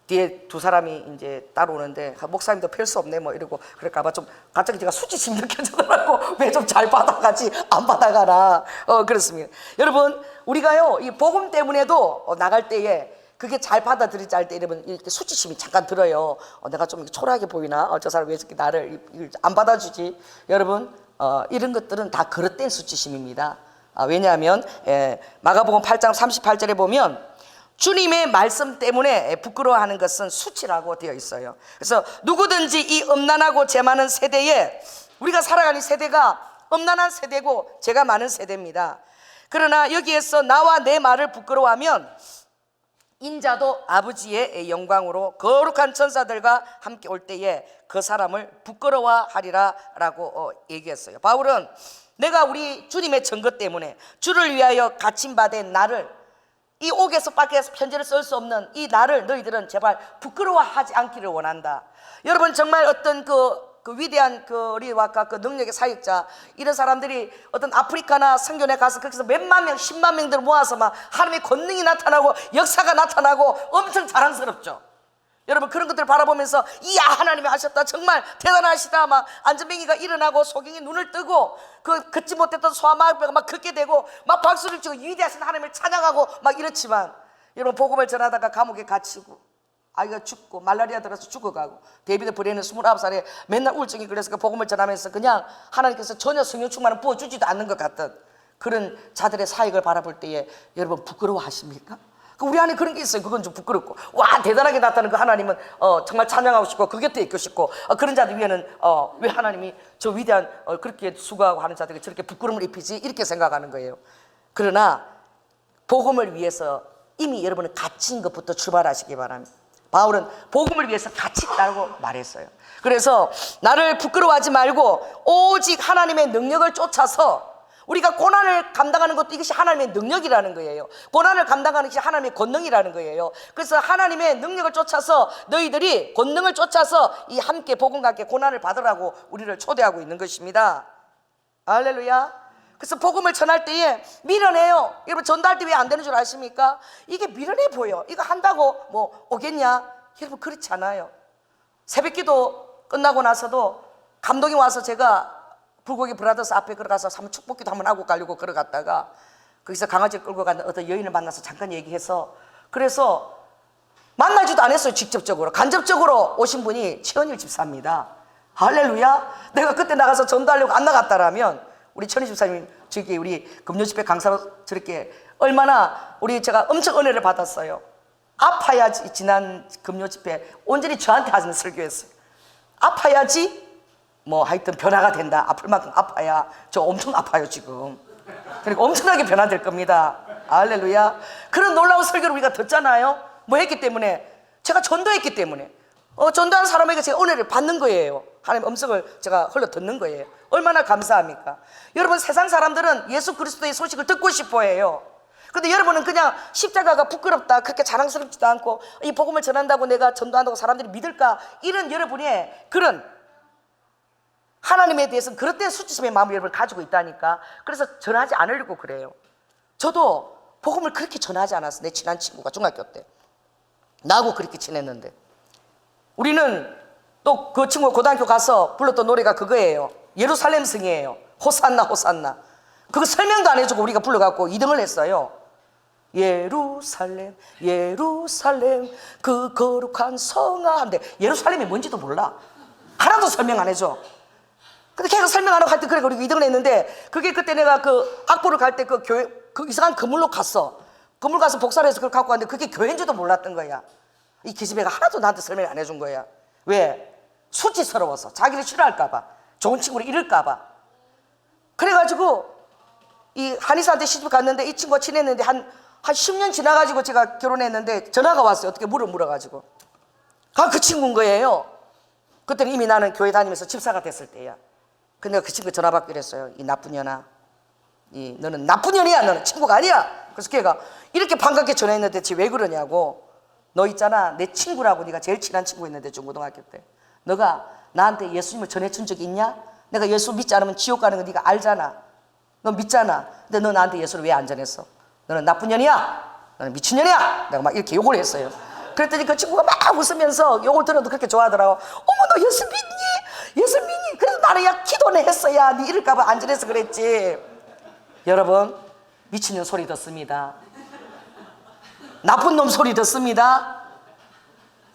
Speaker 1: 뒤에 두 사람이 이제 따라오는데 목사님도 펼 수 없네 뭐 이러고 그럴까봐 좀 갑자기 제가 수치심 느껴지더라고. 왜 좀 잘 받아가지 안 받아가나. 그렇습니다. 여러분, 우리가요 이 복음 때문에도 나갈 때에 그게 잘 받아들이지 할 때 여러분 이렇게 수치심이 잠깐 들어요. 내가 좀 초라하게 보이나? 저 사람 왜 이렇게 나를 안 받아주지? 여러분, 이런 것들은 다 그릇된 수치심입니다. 왜냐하면 마가복음 8장 38절에 보면 주님의 말씀 때문에 부끄러워하는 것은 수치라고 되어 있어요. 그래서 누구든지 이 음란하고 죄 많은 세대에, 우리가 살아가는 세대가 음란한 세대고 죄가 많은 세대입니다. 그러나 여기에서 나와 내 말을 부끄러워하면 인자도 아버지의 영광으로 거룩한 천사들과 함께 올 때에 그 사람을 부끄러워하리라 라고 얘기했어요. 바울은 내가 우리 주님의 증거 때문에 주를 위하여 갇힌바된 나를, 이 옥에서 밖에서 편지를 쓸 수 없는 이 나를 너희들은 제발 부끄러워하지 않기를 원한다. 여러분, 정말 어떤 그 위대한 그 리와카 그 능력의 사역자, 이런 사람들이 어떤 아프리카나 선교에 가서 거기서 몇만 명, 10만 명들 모아서 막 하나님의 권능이 나타나고 역사가 나타나고 엄청 자랑스럽죠. 여러분 그런 것들을 바라보면서 이야 하나님이 하셨다 정말 대단하시다 막 안전뱅이가 일어나고 소경이 눈을 뜨고 그 걷지 못했던 소아마비가 막 걷게 되고 막 박수를 치고 위대하신 하나님을 찬양하고 막 이렇지만 여러분 복음을 전하다가 감옥에 갇히고 아이가 죽고 말라리아 들어서 죽어가고 데이비드 브레이는 29살에 맨날 우울증이 걸려서 그 복음을 전하면서 그냥 하나님께서 전혀 성령 충만을 부어주지도 않는 것 같은 그런 자들의 사역을 바라볼 때에 여러분 부끄러워하십니까? 우리 안에 그런 게 있어요. 그건 좀 부끄럽고 와 대단하게 나타나는 그 하나님은 정말 찬양하고 싶고 그 곁에 있고 싶고 그런 자들 위에는 왜 하나님이 저 위대한 그렇게 수고하고 하는 자들에게 저렇게 부끄러움을 입히지 이렇게 생각하는 거예요. 그러나 복음을 위해서 이미 여러분은 갇힌 것부터 출발하시기 바랍니다. 바울은 복음을 위해서 갇혔다고 말했어요. 그래서 나를 부끄러워하지 말고 오직 하나님의 능력을 쫓아서 우리가 고난을 감당하는 것도 이것이 하나님의 능력이라는 거예요. 고난을 감당하는 것이 하나님의 권능이라는 거예요. 그래서 하나님의 능력을 쫓아서 너희들이 권능을 쫓아서 이 함께 복음과 함께 고난을 받으라고 우리를 초대하고 있는 것입니다. 할렐루야. 그래서 복음을 전할 때에 미련해요. 여러분 전도할 때 왜 안 되는 줄 아십니까? 이게 미련해 보여. 이거 한다고 뭐 오겠냐? 여러분 그렇지 않아요. 새벽기도 끝나고 나서도 감동이 와서 제가 불고기 브라더스 앞에 걸어가서 한번 축복기도 한번 하고 가려고 걸어갔다가 거기서 강아지 끌고 가는 어떤 여인을 만나서 잠깐 얘기해서 그래서 만나지도 않았어요. 직접적으로 간접적으로 오신 분이 최은일 집사입니다. 할렐루야. 내가 그때 나가서 전도하려고 안 나갔다라면 우리 천희 집사님 저기 우리 금요집회 강사로 저렇게 얼마나 제가 엄청 은혜를 받았어요. 아파야지. 지난 금요집회 온전히 저한테 하는 설교였어요. 아파야지 뭐 하여튼 변화가 된다. 아플 만큼 아파야. 저 엄청 아파요 지금. 그러니까 엄청나게 변화될 겁니다. 할렐루야. 그런 놀라운 설교를 우리가 듣잖아요. 뭐 했기 때문에? 제가 전도했기 때문에 전도한 사람에게 제가 은혜를 받는 거예요. 하나님의 음성을 제가 흘러 듣는 거예요. 얼마나 감사합니까? 여러분 세상 사람들은 예수 그리스도의 소식을 듣고 싶어 해요. 근데 여러분은 그냥 십자가가 부끄럽다 그렇게 자랑스럽지도 않고 이 복음을 전한다고 내가 전도한다고 사람들이 믿을까 이런 여러분의 그런 하나님에 대해서는 그릇된 수치심의 마음을 여러분 가지고 있다니까. 그래서 전하지 않으려고 그래요. 저도 복음을 그렇게 전하지 않았어. 내 친한 친구가 중학교 때 나하고 그렇게 친했는데 우리는 또 그 친구가 고등학교 가서 불렀던 노래가 그거예요. 예루살렘 성이에요. 호산나 호산나. 그거 설명도 안 해주고 우리가 불러갖고 2등을 했어요. 예루살렘 예루살렘 그 거룩한 성아 하는데 예루살렘이 뭔지도 몰라. 하나도 설명 안 해줘. 근데 걔가 설명 안 하고 할 때 그래 그리고 2등을 했는데 그게 그때 내가 그 악보를 갈 때 그 교회 그 이상한 건물로 갔어. 건물 가서 복사를 해서 그걸 갖고 왔는데 그게 교회인지도 몰랐던 거야. 이 기집애가 하나도 나한테 설명 안 해준 거야. 왜? 수치스러워서 자기를 싫어할까봐 좋은 친구를 잃을까봐. 그래가지고 이 한의사한테 시집 갔는데 이 친구가 친했는데 한 10년 지나가지고 제가 결혼했는데 전화가 왔어요. 어떻게 물어가지고 그 친구인 거예요. 그때는 이미 나는 교회 다니면서 집사가 됐을 때야. 근데 그 친구 전화 받기로 했어요. 이 나쁜 년아, 너는 나쁜 년이야. 너는 친구가 아니야. 그래서 걔가 이렇게 반갑게 전화했는데 대체 왜 그러냐고. 너 있잖아 내 친구라고. 네가 제일 친한 친구였는데 중고등학교 때 너가 나한테 예수님을 전해준 적이 있냐? 내가 예수 믿지 않으면 지옥 가는 거 네가 알잖아. 너 믿잖아. 근데 너 나한테 예수를 왜 안 전했어? 너는 나쁜 년이야. 너는 미친년이야. 내가 막 이렇게 욕을 했어요. 그랬더니 그 친구가 막 웃으면서 욕을 들어도 그렇게 좋아하더라고. 어머 너 예수 믿니? 예수 믿니? 그래서 나는 야 기도는 했어야 네 이럴까봐 안 전해서 그랬지. 여러분 미친년 소리 듣습니다. 나쁜 놈 소리 듣습니다.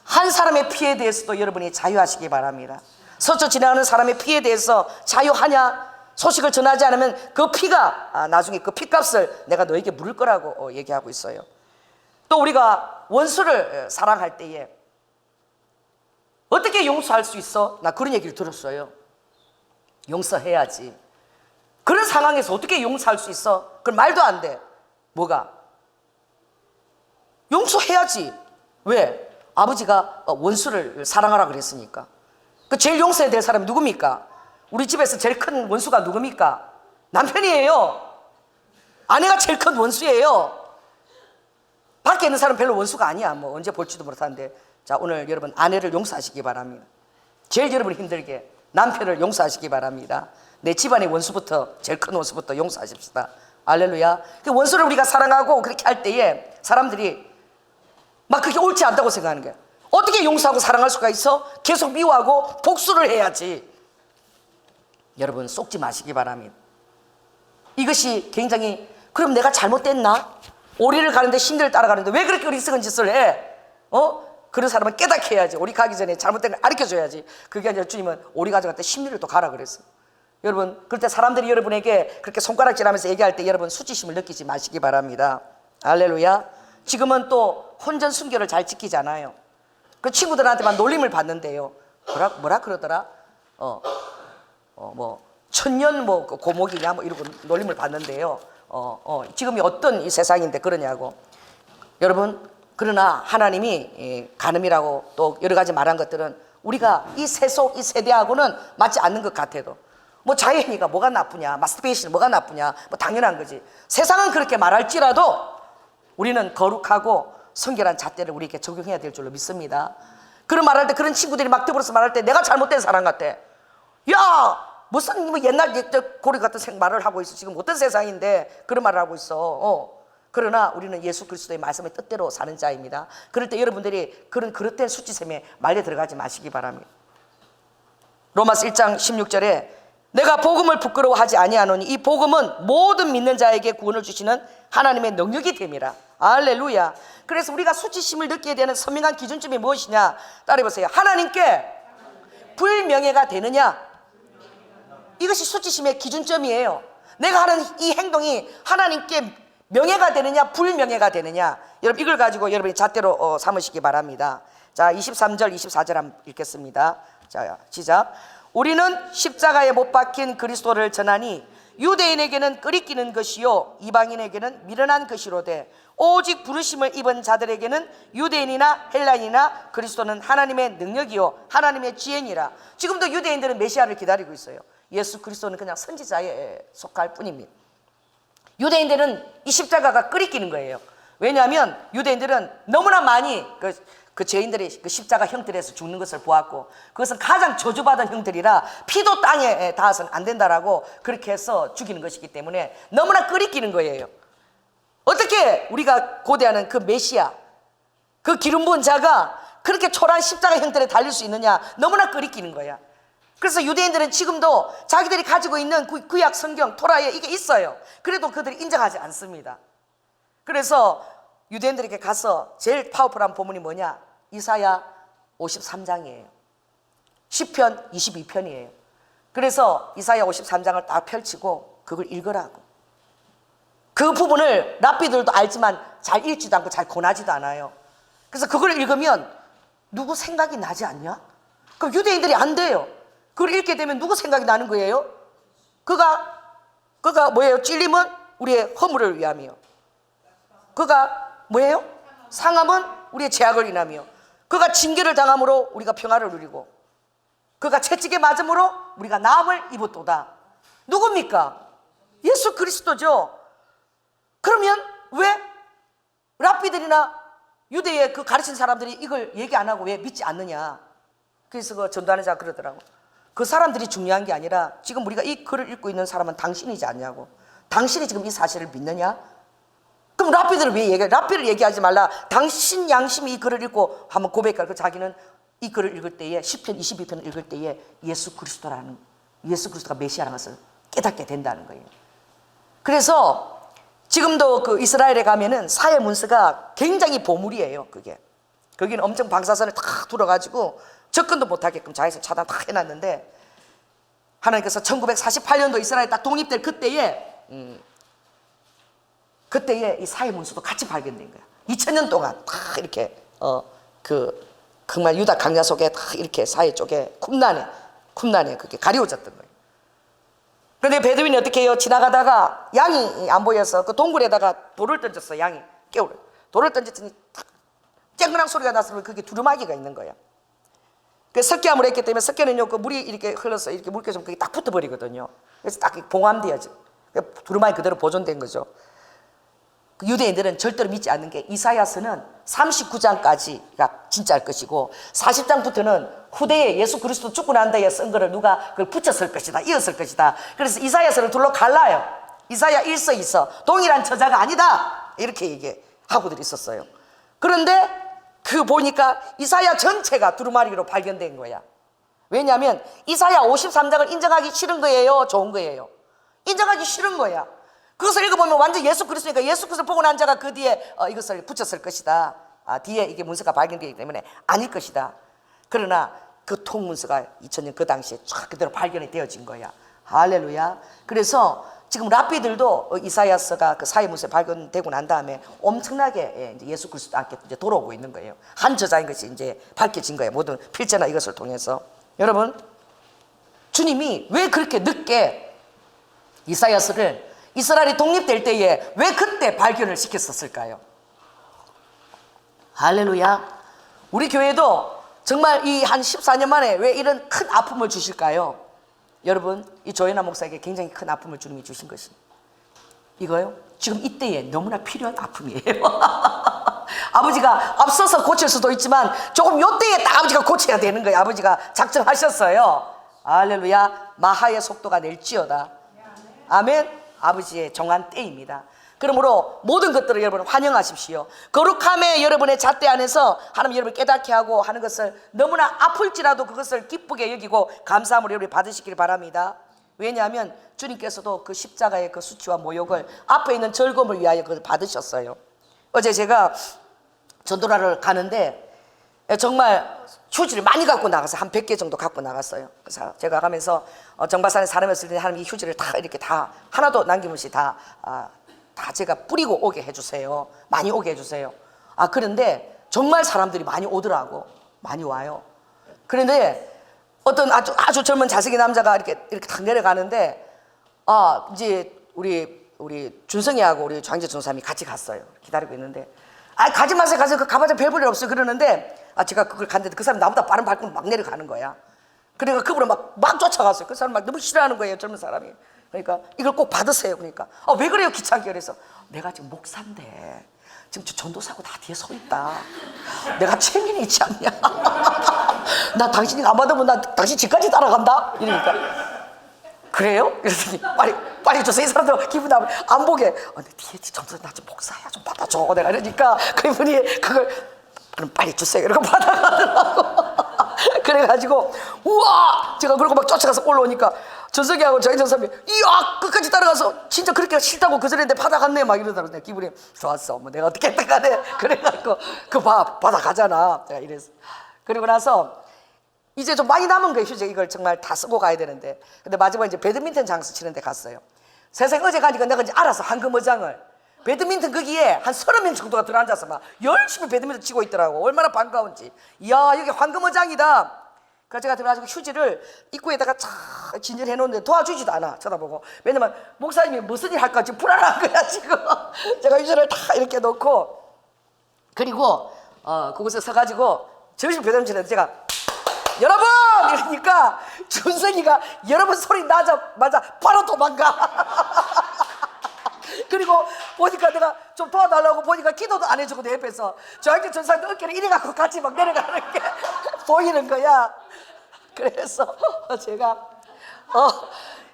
Speaker 1: 한 사람의 피에 대해서도 여러분이 자유하시기 바랍니다. 서쪽 지나가는 사람의 피에 대해서 자유하냐? 소식을 전하지 않으면 그 피가 나중에 그 피값을 내가 너에게 물을 거라고 얘기하고 있어요. 또 우리가 원수를 사랑할 때에 어떻게 용서할 수 있어? 나 그런 얘기를 들었어요. 용서해야지. 그런 상황에서 어떻게 용서할 수 있어? 그건 말도 안 돼. 뭐가? 용서해야지. 왜? 아버지가 원수를 사랑하라 그랬으니까. 그 제일 용서해야 될 사람이 누굽니까? 우리 집에서 제일 큰 원수가 누굽니까? 남편이에요. 아내가 제일 큰 원수예요. 밖에 있는 사람은 별로 원수가 아니야. 뭐 언제 볼지도 못하는데. 자, 오늘 여러분 아내를 용서하시기 바랍니다. 제일 여러분 힘들게 남편을 용서하시기 바랍니다. 내 집안의 원수부터, 제일 큰 원수부터 용서하십시다. 할렐루야. 그 원수를 우리가 사랑하고 그렇게 할 때에 사람들이 막 그게 옳지 않다고 생각하는 거야. 어떻게 용서하고 사랑할 수가 있어? 계속 미워하고 복수를 해야지. 여러분 속지 마시기 바랍니다. 이것이 굉장히, 그럼 내가 잘못됐나? 오리를 가는데 신들을 따라가는데 왜 그렇게 어리석은 짓을 해? 그런 사람은 깨닫게 해야지. 오리 가기 전에 잘못된 걸 가르쳐줘야지. 그게 아니라 주님은 오리 가져갈 때 심리를 또 가라 그랬어. 여러분 그럴 때 사람들이 여러분에게 그렇게 손가락질하면서 얘기할 때 여러분 수치심을 느끼지 마시기 바랍니다. 할렐루야. 지금은 또 혼전 순결을 잘 지키잖아요. 그 친구들한테만 놀림을 받는데요. 뭐라 그러더라? 뭐 천년 뭐 고목이냐 뭐 이러고 놀림을 받는데요. 지금이 어떤 이 세상인데 그러냐고. 여러분 그러나 하나님이 간음이라고 또 여러 가지 말한 것들은 우리가 이 세속 이 세대하고는 맞지 않는 것 같아도, 뭐 자연이가 뭐가 나쁘냐, 마스터베이션 뭐가 나쁘냐, 뭐 당연한 거지. 세상은 그렇게 말할지라도 우리는 거룩하고 성결한 잣대를 우리에게 적용해야 될 줄로 믿습니다. 그런 말할 때 그런 친구들이 막 더불어서 말할 때 내가 잘못된 사람 같아. 야 무슨 뭐 옛날 고리 같은 말을 하고 있어. 지금 어떤 세상인데 그런 말을 하고 있어. 그러나 우리는 예수 그리스도의 말씀의 뜻대로 사는 자입니다. 그럴 때 여러분들이 그런 그릇된 수치샘에 말려 들어가지 마시기 바랍니다. 로마서 1장 16절에 내가 복음을 부끄러워하지 아니하노니 이 복음은 모든 믿는 자에게 구원을 주시는 하나님의 능력이 됨이라. 할렐루야. 그래서 우리가 수치심을 느끼게 되는 선명한 기준점이 무엇이냐, 따라해보세요. 하나님께 불명예가 되느냐, 이것이 수치심의 기준점이에요. 내가 하는 이 행동이 하나님께 명예가 되느냐 불명예가 되느냐, 여러분 이걸 가지고 여러분이 잣대로 삼으시기 바랍니다. 자 23절 24절 한번 읽겠습니다. 자 시작. 우리는 십자가에 못 박힌 그리스도를 전하니 유대인에게는 끄리끼는 것이요 이방인에게는 미련한 것이로되 오직 부르심을 입은 자들에게는 유대인이나 헬라인이나 그리스도는 하나님의 능력이요 하나님의 지혜니라. 지금도 유대인들은 메시아를 기다리고 있어요. 예수 그리스도는 그냥 선지자에 속할 뿐입니다. 유대인들은 이 십자가가 끄리끼는 거예요. 왜냐하면 유대인들은 너무나 많이 그 죄인들이 그 십자가 형틀에서 죽는 것을 보았고, 그것은 가장 저주받은 형틀이라 피도 땅에 닿아서는 안 된다라고 그렇게 해서 죽이는 것이기 때문에 너무나 끄리끼는 거예요. 어떻게 우리가 고대하는 그 메시아, 그 기름 부은 자가 그렇게 초라한 십자가 형틀에 달릴 수 있느냐, 너무나 끄리끼는 거야. 그래서 유대인들은 지금도 자기들이 가지고 있는 구약 성경 토라에 이게 있어요. 그래도 그들이 인정하지 않습니다. 그래서 유대인들에게 가서 제일 파워풀한 본문이 뭐냐, 이사야 53장이에요 시편 22편이에요 그래서 이사야 53장을 딱 펼치고 그걸 읽으라고. 그 부분을 랍비들도 알지만 잘 읽지도 않고 잘 권하지도 않아요. 그래서 그걸 읽으면 누구 생각이 나지 않냐? 그럼 유대인들이 안 돼요. 그걸 읽게 되면 누구 생각이 나는 거예요? 그가 뭐예요? 찔림은 우리의 허물을 위함이요. 그가 뭐예요? 상함은 우리의 죄악을 인하며, 그가 징계를 당함으로 우리가 평화를 누리고, 그가 채찍에 맞음으로 우리가 나음을 입었도다. 누굽니까? 예수 그리스도죠. 그러면 왜 랍비들이나 유대의 그 가르친 사람들이 이걸 얘기 안 하고 왜 믿지 않느냐? 그래서 그 전도하는 자가 그러더라고. 그 사람들이 중요한 게 아니라 지금 우리가 이 글을 읽고 있는 사람은 당신이지 않냐고. 당신이 지금 이 사실을 믿느냐? 그럼 랍비들을 왜 얘기해? 랍비를 얘기하지 말라. 당신 양심이 이 글을 읽고 한번 고백할 그 자기는 이 글을 읽을 때에 시편 22편을 읽을 때에 예수 그리스도가 메시아라는 것을 깨닫게 된다는 거예요. 그래서 지금도 그 이스라엘에 가면은 사회 문서가 굉장히 보물이에요. 거기는 엄청 방사선을 탁 둘러가지고 접근도 못하게끔 자기서 차단 다 해놨는데, 하나님께서 1948년도 이스라엘 딱 독립될 그때에 이 사회 문서도 같이 발견된 거야. 2000년 동안 다 이렇게 정말 유다 강야 속에 다 이렇게 사회 쪽에 쿰란에 그게 가리워졌던 거예요. 그런데 베두인이 어떻게 해요? 지나가다가 양이 안 보여서 그 동굴에다가 돌을 던졌어. 양이 깨우려. 돌을 던졌더니 탁 쨍그랑 소리가 났으면 그게 두루마기가 있는 거야. 그 석회암을 했기 때문에 석회는요, 그 물이 이렇게 흘러서 이렇게 물결 그게 딱 붙어버리거든요. 그래서 딱 봉함돼야지. 두루마기 그대로 보존된 거죠. 그 유대인들은 절대로 믿지 않는 게 이사야서는 39장까지가 진짜일 것이고 40장부터는 후대에 예수 그리스도 죽고 난 다음에 쓴 거를 누가 그걸 붙였을 것이다, 이었을 것이다. 그래서 이사야서를 둘로 갈라요. 이사야 1서 2서 동일한 저자가 아니다 이렇게 얘기하고들 있었어요. 그런데 그 보니까 이사야 전체가 두루마리로 발견된 거야. 왜냐하면 이사야 53장을 인정하기 싫은 거예요, 좋은 거예요? 인정하기 싫은 거야. 그것을 읽어보면 완전 예수 그리스도니까 예수 그리스도를 보고 난 자가 그 뒤에 이것을 붙였을 것이다. 뒤에 이게 문서가 발견되기 때문에 아닐 것이다. 그러나 그 통문서가 2000년 그 당시에 쫙 그대로 발견이 되어진 거야. 할렐루야. 그래서 지금 랍비들도 이사야서가 그 사회문서에 발견되고 난 다음에 엄청나게 이제 예수 그리스도 함께 이제 돌아오고 있는 거예요. 한 저자인 것이 이제 밝혀진 거예요. 모든 필제나 이것을 통해서. 여러분, 주님이 왜 그렇게 늦게 이사야서를 이스라엘이 독립될 때에 왜 그때 발견을 시켰었을까요? 할렐루야. 우리 교회도 정말 이 한 14년 만에 왜 이런 큰 아픔을 주실까요? 여러분, 이 조현아 목사에게 굉장히 큰 아픔을 주님이 주신 것이 이거요? 지금 이때에 너무나 필요한 아픔이에요. 아버지가 앞서서 고칠 수도 있지만 조금 요때에 딱 아버지가 고쳐야 되는 거예요. 아버지가 작정하셨어요. 할렐루야. 마하의 속도가 낼지어다. 아멘. 아버지의 정한 때입니다. 그러므로 모든 것들을 여러분 환영하십시오. 거룩함의 여러분의 잣대 안에서 하나님 여러분 깨닫게 하고 하는 것을 너무나 아플지라도 그것을 기쁘게 여기고 감사함으로 여러분이 받으시길 바랍니다. 왜냐하면 주님께서도 그 십자가의 그 수치와 모욕을 앞에 있는 즐거움을 위하여 그걸 받으셨어요. 어제 제가 전도라를 가는데 정말 휴지를 많이 갖고 나갔어요. 한 100개 정도 갖고 나갔어요. 그래서 제가 가면서 정바산에 사람이었을 때 하나님 이 휴지를 다 이렇게 다 하나도 남김없이 다 제가 뿌리고 오게 해주세요. 많이 오게 해주세요. 그런데 정말 사람들이 많이 오더라고. 많이 와요. 그런데 어떤 아주 젊은 잘생긴 남자가 이렇게 탁 내려가는데 이제 우리 준성이하고 우리 장재 전사님이 같이 갔어요. 기다리고 있는데 가지 마세요. 가서 가봐야 별 볼 일 없어요. 그러는데 제가 그걸 갔는데 그 사람 나보다 빠른 발걸음 막 내려가는 거야. 그러니까 그분을 막 쫓아갔어요. 그 사람 막 너무 싫어하는 거예요. 젊은 사람이. 그러니까 이걸 꼭 받으세요. 그러니까 왜 그래요? 귀찮게. 그래서 내가 지금 목사인데 지금 저 전도사고 다 뒤에 서 있다. 내가 책임이 있지 않냐? 나 당신이 안 받으면 나 당신 집까지 따라간다. 이러니까 그래요? 그랬더니 빨리 주세요. 이 사람들 기분 나쁘게 안 보게. 근데 뒤에 전도사 나 좀 목사야 좀 받아줘. 내가 이러니까 그분이 그걸 그럼 빨리 주세요. 이러고 받아가더라고. 그래가지고 우와 제가 그러고 막 쫓아가서 올라오니까 전석이하고 저희 전사님이 이야 끝까지 따라가서 진짜 그렇게 싫다고 그 전에 받아갔네 막 이러더라고. 내가 기분이 좋았어. 뭐 내가 어떻게 했든 간에 그래갖고 그 받아가잖아. 내가 이래서 그리고 나서 이제 좀 많이 남은 거예요. 휴지 이걸 정말 다 쓰고 가야 되는데 근데 마지막에 이제 배드민턴 장수 치는데 갔어요. 세상에 어제 가니까 내가 이제 알아서 황금어장을 배드민턴 거기에 한 30명 정도가 들어앉아서 막 열심히 배드민턴 치고 있더라고. 얼마나 반가운지. 이야 여기 황금어장이다. 그래서 제가 들어가지고 휴지를 입구에다가 착 진열해 놓는데 도와주지도 않아. 쳐다보고. 왜냐면 목사님이 무슨 일 할까 지금 불안한 거야 지금. 제가 휴지를 다 이렇게 놓고 그리고 그곳에 서가지고 정신 배드민턴 치는데 제가 여러분 이러니까 준성이가 여러분 소리 나자마자 바로 도망가. 그리고 보니까 내가 좀 도와달라고 보니까 기도도 안 해주고 내 옆에서 저한테 전사한테 어깨를 이래 갖고 같이 막 내려가는 게 보이는 거야. 그래서 제가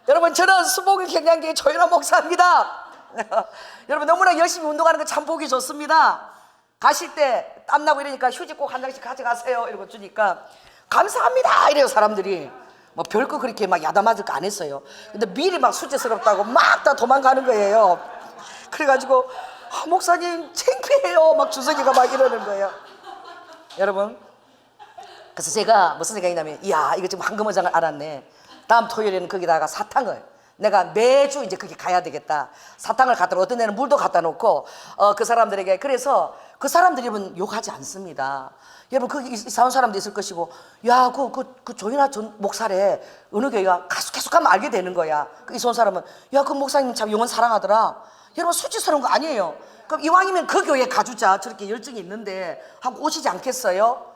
Speaker 1: 여러분 저는 수목일 경량교회 조현아 목사입니다. 여러분 너무나 열심히 운동하는 거 참 보기 좋습니다. 가실 때 땀나고 이러니까 휴지 꼭 한 장씩 가져가세요 이러고 주니까 감사합니다 이래요. 사람들이 뭐 별거 그렇게 막 야단맞을 거 안 했어요. 근데 미리 막 수치스럽다고 막 다 도망가는 거예요. 그래가지고 목사님 창피해요 막 주석이가 막 이러는 거예요. 여러분 그래서 제가 무슨 생각이냐면 이야 이거 지금 황금어장을 알았네. 다음 토요일에는 거기다가 사탕을 내가 매주 이제 거기 가야 되겠다. 사탕을 갖다 놓고 어떤 데는 물도 갖다 놓고 그 사람들에게 그래서 그 사람들이 욕하지 않습니다. 여러분 거기 이사온 사람도 있을 것이고 야 그 조현아 전 목사래 어느 교회가 계속 가면 알게 되는 거야. 그 이사온 사람은 야 그 목사님 참 영혼 사랑하더라. 여러분 수치스러운 거 아니에요. 그럼 이왕이면 그 교회에 가주자. 저렇게 열정이 있는데 하고 오시지 않겠어요?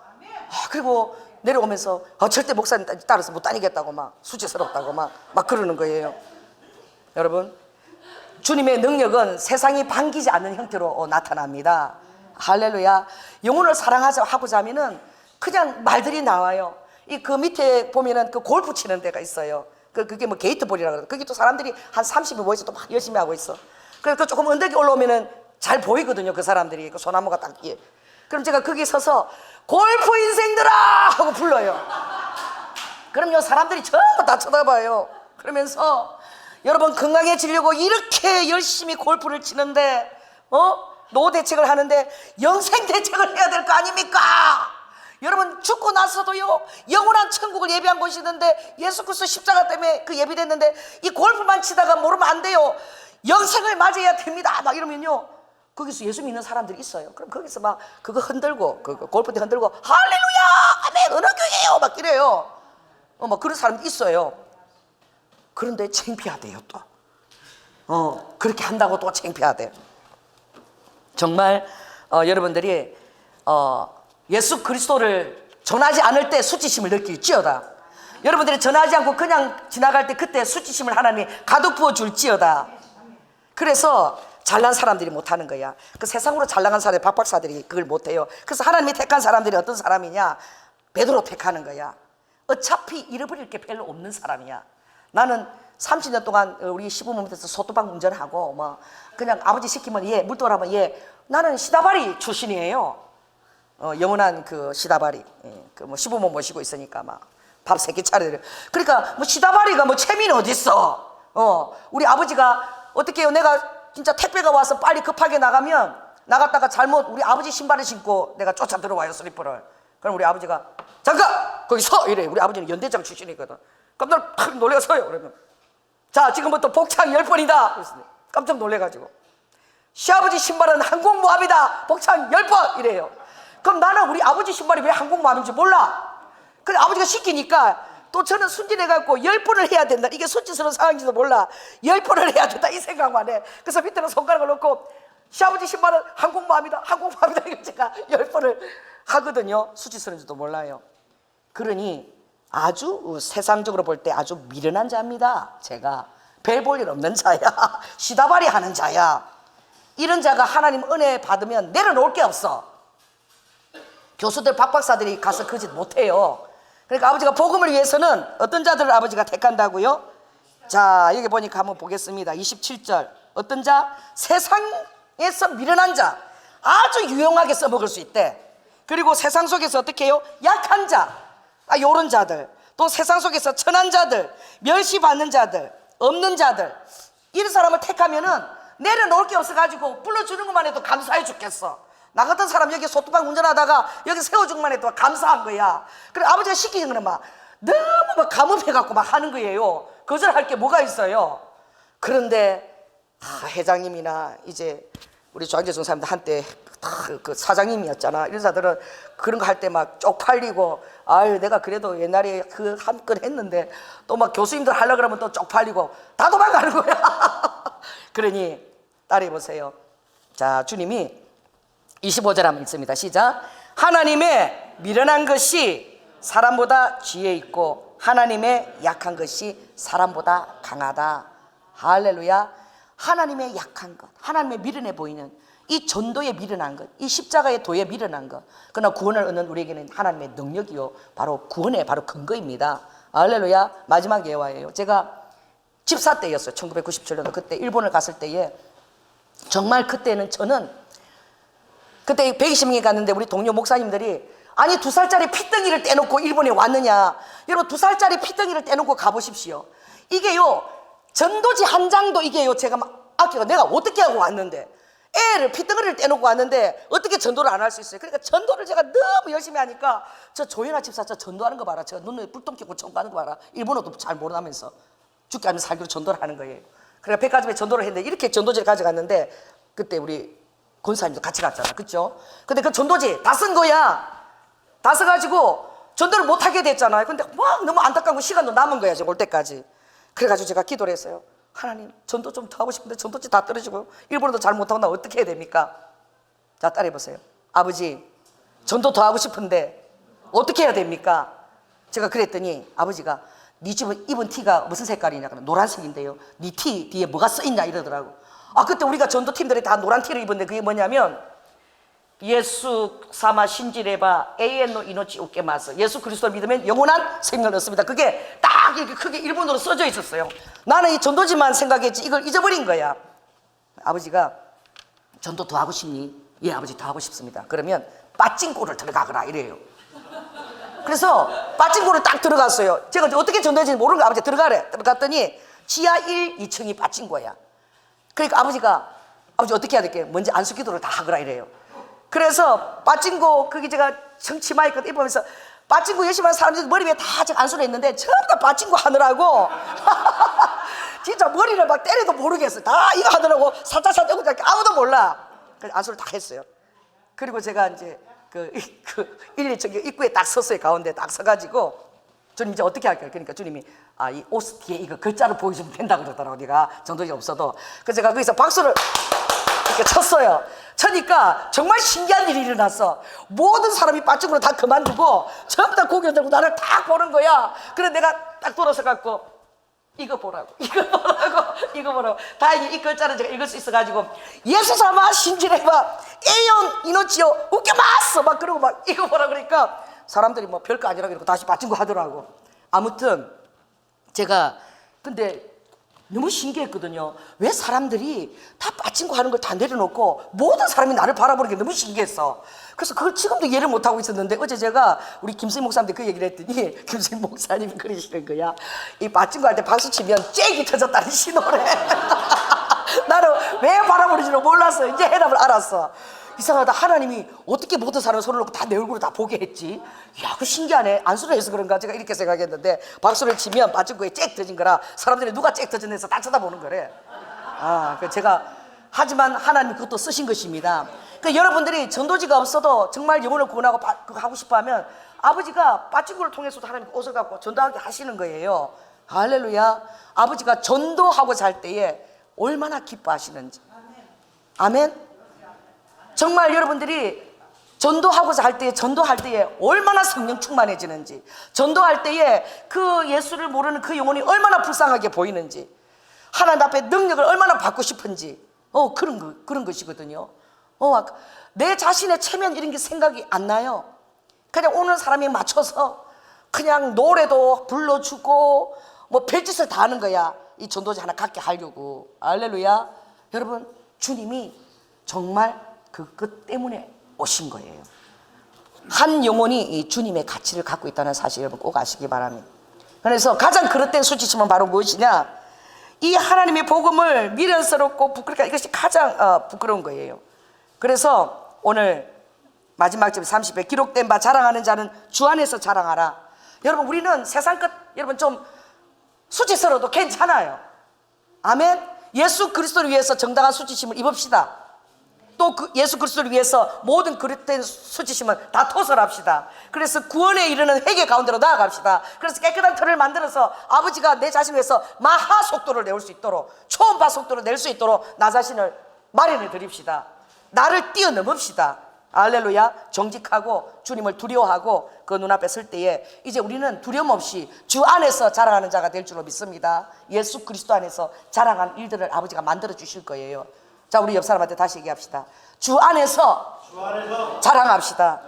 Speaker 1: 그리고 내려오면서 절대 목사님 따라서 못 다니겠다고 막 수치스럽다고 막 그러는 거예요. 여러분 주님의 능력은 세상이 반기지 않는 형태로 나타납니다. 할렐루야. 영혼을 사랑하고자 하면은 그냥 말들이 나와요. 그 밑에 보면은 그 골프 치는 데가 있어요. 그게 뭐 게이트볼이라고 그래요. 거기 또 사람들이 한 30이 모여서 또 막 열심히 하고 있어. 그래서 조금 언덕이 올라오면은 잘 보이거든요. 그 사람들이 그 소나무가 딱 그럼 제가 거기 서서 골프 인생들아 하고 불러요. 그럼 요 사람들이 전부 다 쳐다봐요. 그러면서 여러분 건강해지려고 이렇게 열심히 골프를 치는데 노후 대책을 하는데 영생 대책을 해야 될 거 아닙니까? 여러분 죽고 나서도요 영원한 천국을 예비한 곳이 있는데 예수 그리스도 십자가 때문에 그 예비됐는데 이 골프만 치다가 모르면 안 돼요. 영생을 맞이해야 됩니다. 막 이러면요 거기서 예수 믿는 사람들이 있어요. 그럼 거기서 막 그거 흔들고 그 골프대 흔들고 할렐루야 아멘 어느 교회예요 막 이래요. 막 그런 사람도 있어요. 그런데 창피하대요 또. 그렇게 한다고 또 창피하대요. 정말 여러분들이 예수 그리스도를 전하지 않을 때 수치심을 느낄지어다. 여러분들이 전하지 않고 그냥 지나갈 때 그때 수치심을 하나님이 가득 부어줄지어다. 그래서 잘난 사람들이 못하는 거야. 그 세상으로 잘 나간 사람들 박박사들이 그걸 못해요. 그래서 하나님이 택한 사람들이 어떤 사람이냐, 베드로 택하는 거야. 어차피 잃어버릴 게 별로 없는 사람이야. 나는 30년 동안 우리 시부모 밑에서 소뚜방 운전하고 뭐 그냥 아버지 시키면 예, 물도라면 예. 나는 시다바리 출신이에요. 영원한 그 시다바리. 그 뭐 시부모 모시고 있으니까 막 밥 3끼 차려. 그러니까 뭐 시다바리가 뭐 채미는 어디 있어? 우리 아버지가 어떻게 해요? 내가 진짜 택배가 와서 빨리 급하게 나가면 나갔다가 잘못 우리 아버지 신발을 신고 내가 쫓아 들어와요 슬리퍼를. 그럼 우리 아버지가 잠깐 거기 서 이래. 우리 아버지는 연대장 출신이거든. 깜짝 팍 놀라서요. 그러면 자 지금부터 복창 10번이다. 그랬어요. 깜짝 놀래가지고 시아버지 신발은 항공모함이다. 복창 10번 이래요. 그럼 나는 우리 아버지 신발이 왜 항공모함인지 몰라. 그래 아버지가 시키니까 또 저는 순진해갖고 10번을 해야 된다. 이게 수치스러운 상황인지도 몰라. 10번을 해야 된다 이 생각만 해. 그래서 밑에는 손가락을 놓고 시아버지 신발은 항공모함이다 항공모함이다 이걸 제가 10번을 하거든요. 수치스러운지도 몰라요. 그러니 아주 세상적으로 볼 때 아주 미련한 자입니다. 제가 별 볼 일 없는 자야. 시다발이 하는 자야. 이런 자가 하나님 은혜 받으면 내려놓을 게 없어. 교수들 박박사들이 가서 그 짓 못해요. 그러니까 아버지가 복음을 위해서는 어떤 자들을 아버지가 택한다고요? 자 여기 보니까 한번 보겠습니다. 27절 어떤 자? 세상에서 미련한 자 아주 유용하게 써먹을 수 있대. 그리고 세상 속에서 어떻게 해요? 약한 자 요런 자들, 또 세상 속에서 천한 자들, 멸시받는 자들, 없는 자들, 이런 사람을 택하면은 내려놓을 게 없어가지고 불러주는 것만 해도 감사해 죽겠어. 나 같은 사람 여기 소뚜방 운전하다가 여기 세워준 것만 해도 감사한 거야. 그래 아버지가 시키는 거는 막 너무 막 감업해갖고 막 하는 거예요. 거절할 게 뭐가 있어요. 그런데 회장님이나 이제 우리 조항재 선생님도 한때 그 사장님이었잖아. 이런 사람들은 그런 거 할 때 막 쪽팔리고 아유 내가 그래도 옛날에 그 한 건 했는데 또 막 교수님들 하려고 그러면 또 쪽팔리고 다 도망가는 거야. 그러니 따라해보세요. 자 주님이 25절 한번 읽습니다. 시작. 하나님의 미련한 것이 사람보다 지혜 있고 하나님의 약한 것이 사람보다 강하다. 할렐루야. 하나님의 약한 것, 하나님의 미련해 보이는 이 전도에 미련한 것, 이 십자가의 도에 미련한 것, 그러나 구원을 얻는 우리에게는 하나님의 능력이요 바로 구원의 바로 근거입니다. 할렐루야. 마지막 예화예요. 제가 집사 때였어요. 1997년도 그때 일본을 갔을 때에 정말 그때는 저는 그때 120명이 갔는데 우리 동료 목사님들이 아니 2살짜리 피덩이를 떼놓고 일본에 왔느냐. 여러분 2살짜리 피덩이를 떼놓고 가보십시오. 이게요 전도지 한 장도 이게요 제가 막 아껴가 내가 어떻게 하고 왔는데 애를 피덩이를 떼놓고 왔는데 어떻게 전도를 안 할 수 있어요. 그러니까 전도를 제가 너무 열심히 하니까 저 조연아 집사 저 전도하는 거 봐라. 제가 눈에 불똥 켜고 전도하는 거 봐라. 일본어도 잘 모르면서 죽게 하면 살기로 전도를 하는 거예요. 그러니까 백화점에 전도를 했는데 이렇게 전도지를 가져갔는데 그때 우리 권사님도 같이 갔잖아. 그쵸? 근데 그 전도지 다 쓴 거야. 다 써가지고 전도를 못 하게 됐잖아요. 근데 막 너무 안타까운 시간도 남은 거야. 지금 올 때까지. 그래가지고 제가 기도를 했어요. 하나님 전도 좀 더 하고 싶은데 전도지 다 떨어지고 일본어도 잘 못하고 나 어떻게 해야 됩니까? 자 따라해보세요. 아버지 전도 더 하고 싶은데 어떻게 해야 됩니까? 제가 그랬더니 아버지가 네 집은 입은 티가 무슨 색깔이냐? 노란색인데요. 네 티 뒤에 뭐가 써있냐 이러더라고. 그때 우리가 전도팀들이 다 노란 티를 입었는데 그게 뭐냐면 예수 사마 신지레바 에이엔노 이노치 우케마스 예수 그리스도를 믿으면 영원한 생명을 얻습니다. 그게 딱 이렇게 크게 일본어로 써져 있었어요. 나는 이 전도지만 생각했지 이걸 잊어버린 거야. 아버지가 전도 더 하고 싶니? 예 아버지 더 하고 싶습니다. 그러면 빠찡코를 들어가거라 이래요. 그래서 빠찡코를 딱 들어갔어요. 제가 어떻게 전도했는지 모르는 거 아버지 들어가래. 들어갔더니 지하 1, 2층이 빠찡코야. 그러니까 아버지가 아버지 어떻게 해야 될게 먼저 안수기도를 다 하거라 이래요. 그래서 빠찡코 거기 제가 청치마 입으면서 빠찡코 열심히 하는 사람들이 머리 위에 다 안수를 했는데 전부 다 빠찡코 하느라고 진짜 머리를 막 때려도 모르겠어요. 다 이거 하느라고 살짝 아무도 몰라. 그래서 안수를 다 했어요. 그리고 제가 이제 그 1, 2층 입구에 딱 섰어요. 가운데 딱 서가지고 주님 이제 어떻게 할까요? 그러니까 주님이 이 옷 뒤에 이거 글자를 보여주면 된다고 그러더라고. 네가 전도지 없어도. 그래서 제가 거기서 박수를 이렇게 쳤어요. 쳐니까 정말 신기한 일이 일어났어. 모든 사람이 빠짐으로 다 그만두고 전부 다 고개 들고 나를 딱 보는 거야. 그래서 내가 딱 돌아서 갖고 이거 보라고 이거 보라고 다행히 이 글자를 제가 읽을 수 있어가지고 예수사마 신지레바 에온 이노치요 웃겨봤어 막 그러고 막 이거 보라 그러니까 사람들이 뭐 별거 아니라 그러고 다시 빠진 거 하더라고. 아무튼 제가 근데 너무 신기했거든요. 왜 사람들이 다 빠진 거 하는 걸 다 내려놓고 모든 사람이 나를 바라보는 게 너무 신기했어. 그래서 그걸 지금도 이해를 못하고 있었는데 어제 제가 우리 김수희 목사님한테 그 얘기를 했더니 김수희 목사님이 그러시는 거야. 이 빠진 거 할 때 박수 치면 잭이 터졌다는 신호래. 나는 왜 바라보는지를 몰랐어. 이제 해답을 알았어. 이상하다. 하나님이 어떻게 모든 사람을 손을 놓고 다 내 얼굴을 다 보게 했지? 야, 그 신기하네. 안수를 해서 그런가? 제가 이렇게 생각했는데 박수를 치면 빠진 거에 잭 터진 거라 사람들이 누가 잭 터졌는지 다 쳐다보는 거래. 그 제가 하지만 하나님이 그것도 쓰신 것입니다. 그러니까 여러분들이 전도지가 없어도 정말 영혼을 구원하고 하고 싶어하면 아버지가 빠진 거를 통해서도 하나님 옷을 갖고 전도하게 하시는 거예요. 할렐루야. 아버지가 전도하고자 할 때에 얼마나 기뻐하시는지. 아멘. 정말 여러분들이 전도하고자 할 때에 전도할 때에 얼마나 성령 충만해지는지, 전도할 때에 그 예수를 모르는 그 영혼이 얼마나 불쌍하게 보이는지, 하나님 앞에 능력을 얼마나 받고 싶은지, 그런 것이거든요. 내 자신의 체면 이런 게 생각이 안 나요. 그냥 오는 사람에 맞춰서 그냥 노래도 불러주고 뭐 별짓을 다 하는 거야. 이 전도지 하나 갖게 하려고. 할렐루야. 여러분, 주님이 정말 그것 때문에 오신 거예요. 한 영혼이 이 주님의 가치를 갖고 있다는 사실 여러분 꼭 아시기 바랍니다. 그래서 가장 그릇된 수치심은 바로 무엇이냐? 이 하나님의 복음을 미련스럽고 부끄럽게, 이것이 가장 부끄러운 거예요. 그래서 오늘 마지막 절 30회 기록된 바 자랑하는 자는 주 안에서 자랑하라. 여러분, 우리는 세상 것 여러분 좀 수치스러워도 괜찮아요. 아멘. 예수 그리스도를 위해서 정당한 수치심을 입읍시다. 또 예수 그리스도를 위해서 모든 그릇된 수치심은 다 토설합시다. 그래서 구원에 이르는 회개 가운데로 나아갑시다. 그래서 깨끗한 틀을 만들어서 아버지가 내 자신을 위해서 마하 속도를 내올 수 있도록, 초음파 속도를 낼 수 있도록 나 자신을 마련해 드립시다. 나를 뛰어넘읍시다. 할렐루야. 정직하고 주님을 두려워하고 그 눈앞에 설 때에 이제 우리는 두려움 없이 주 안에서 자랑하는 자가 될 줄로 믿습니다. 예수 그리스도 안에서 자랑하는 일들을 아버지가 만들어 주실 거예요. 자, 우리 옆 사람한테 다시 얘기합시다. 주 안에서 자랑합시다.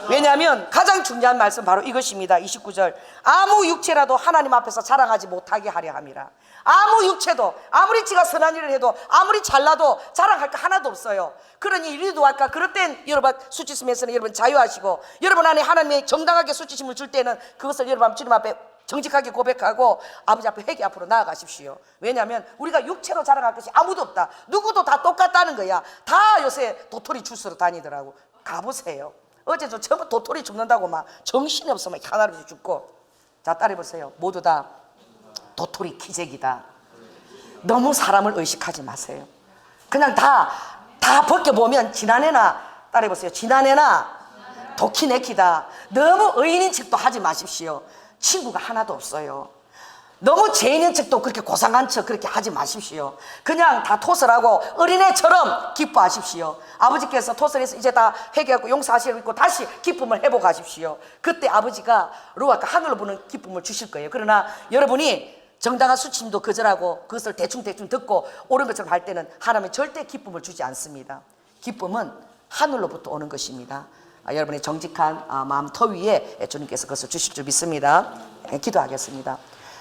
Speaker 1: 왜냐하면 가장 중요한 말씀 바로 이것입니다. 29절. 아무 육체라도 하나님 앞에서 자랑하지 못하게 하려 함이라. 아무 육체도 아무리 지가 선한 일을 해도 아무리 잘나도 자랑할 거 하나도 없어요. 그러니 이리도 할까 그럴 땐 여러분 수치심에서는 여러분 자유하시고, 여러분 안에 하나님이 정당하게 수치심을 줄 때는 그것을 여러분 주님 앞에 정직하게 고백하고 아버지 앞에 회개 앞으로 나아가십시오. 왜냐하면 우리가 육체로 자랑할 것이 아무도 없다. 누구도 다 똑같다는 거야. 다 요새 도토리 주스로 다니더라고. 가보세요. 어제 저 전부 도토리 줍는다고 막 정신이 없어 막 하나로 죽고. 자, 따라해보세요. 모두 다 도토리 기재기다. 너무 사람을 의식하지 마세요. 그냥 다 벗겨보면 지난해나, 따라해보세요. 지난해나 도키네키다. 너무 의인인 척도 하지 마십시오. 친구가 하나도 없어요. 너무 죄인인 척도 그렇게 고상한 척 그렇게 하지 마십시오. 그냥 다 토설하고 어린애처럼 기뻐하십시오. 아버지께서 토설해서 이제 다 회개하고 용서하시고 있고 다시 기쁨을 회복하십시오. 그때 아버지가 루아카 하늘로 보는 기쁨을 주실 거예요. 그러나 여러분이 정당한 수치심도 거절하고 그것을 대충 듣고 옳은 것처럼 할 때는 하나님은 절대 기쁨을 주지 않습니다. 기쁨은 하늘로부터 오는 것입니다. 여러분의 정직한 마음 터 위에 주님께서 그것을 주실 줄 믿습니다. 기도하겠습니다.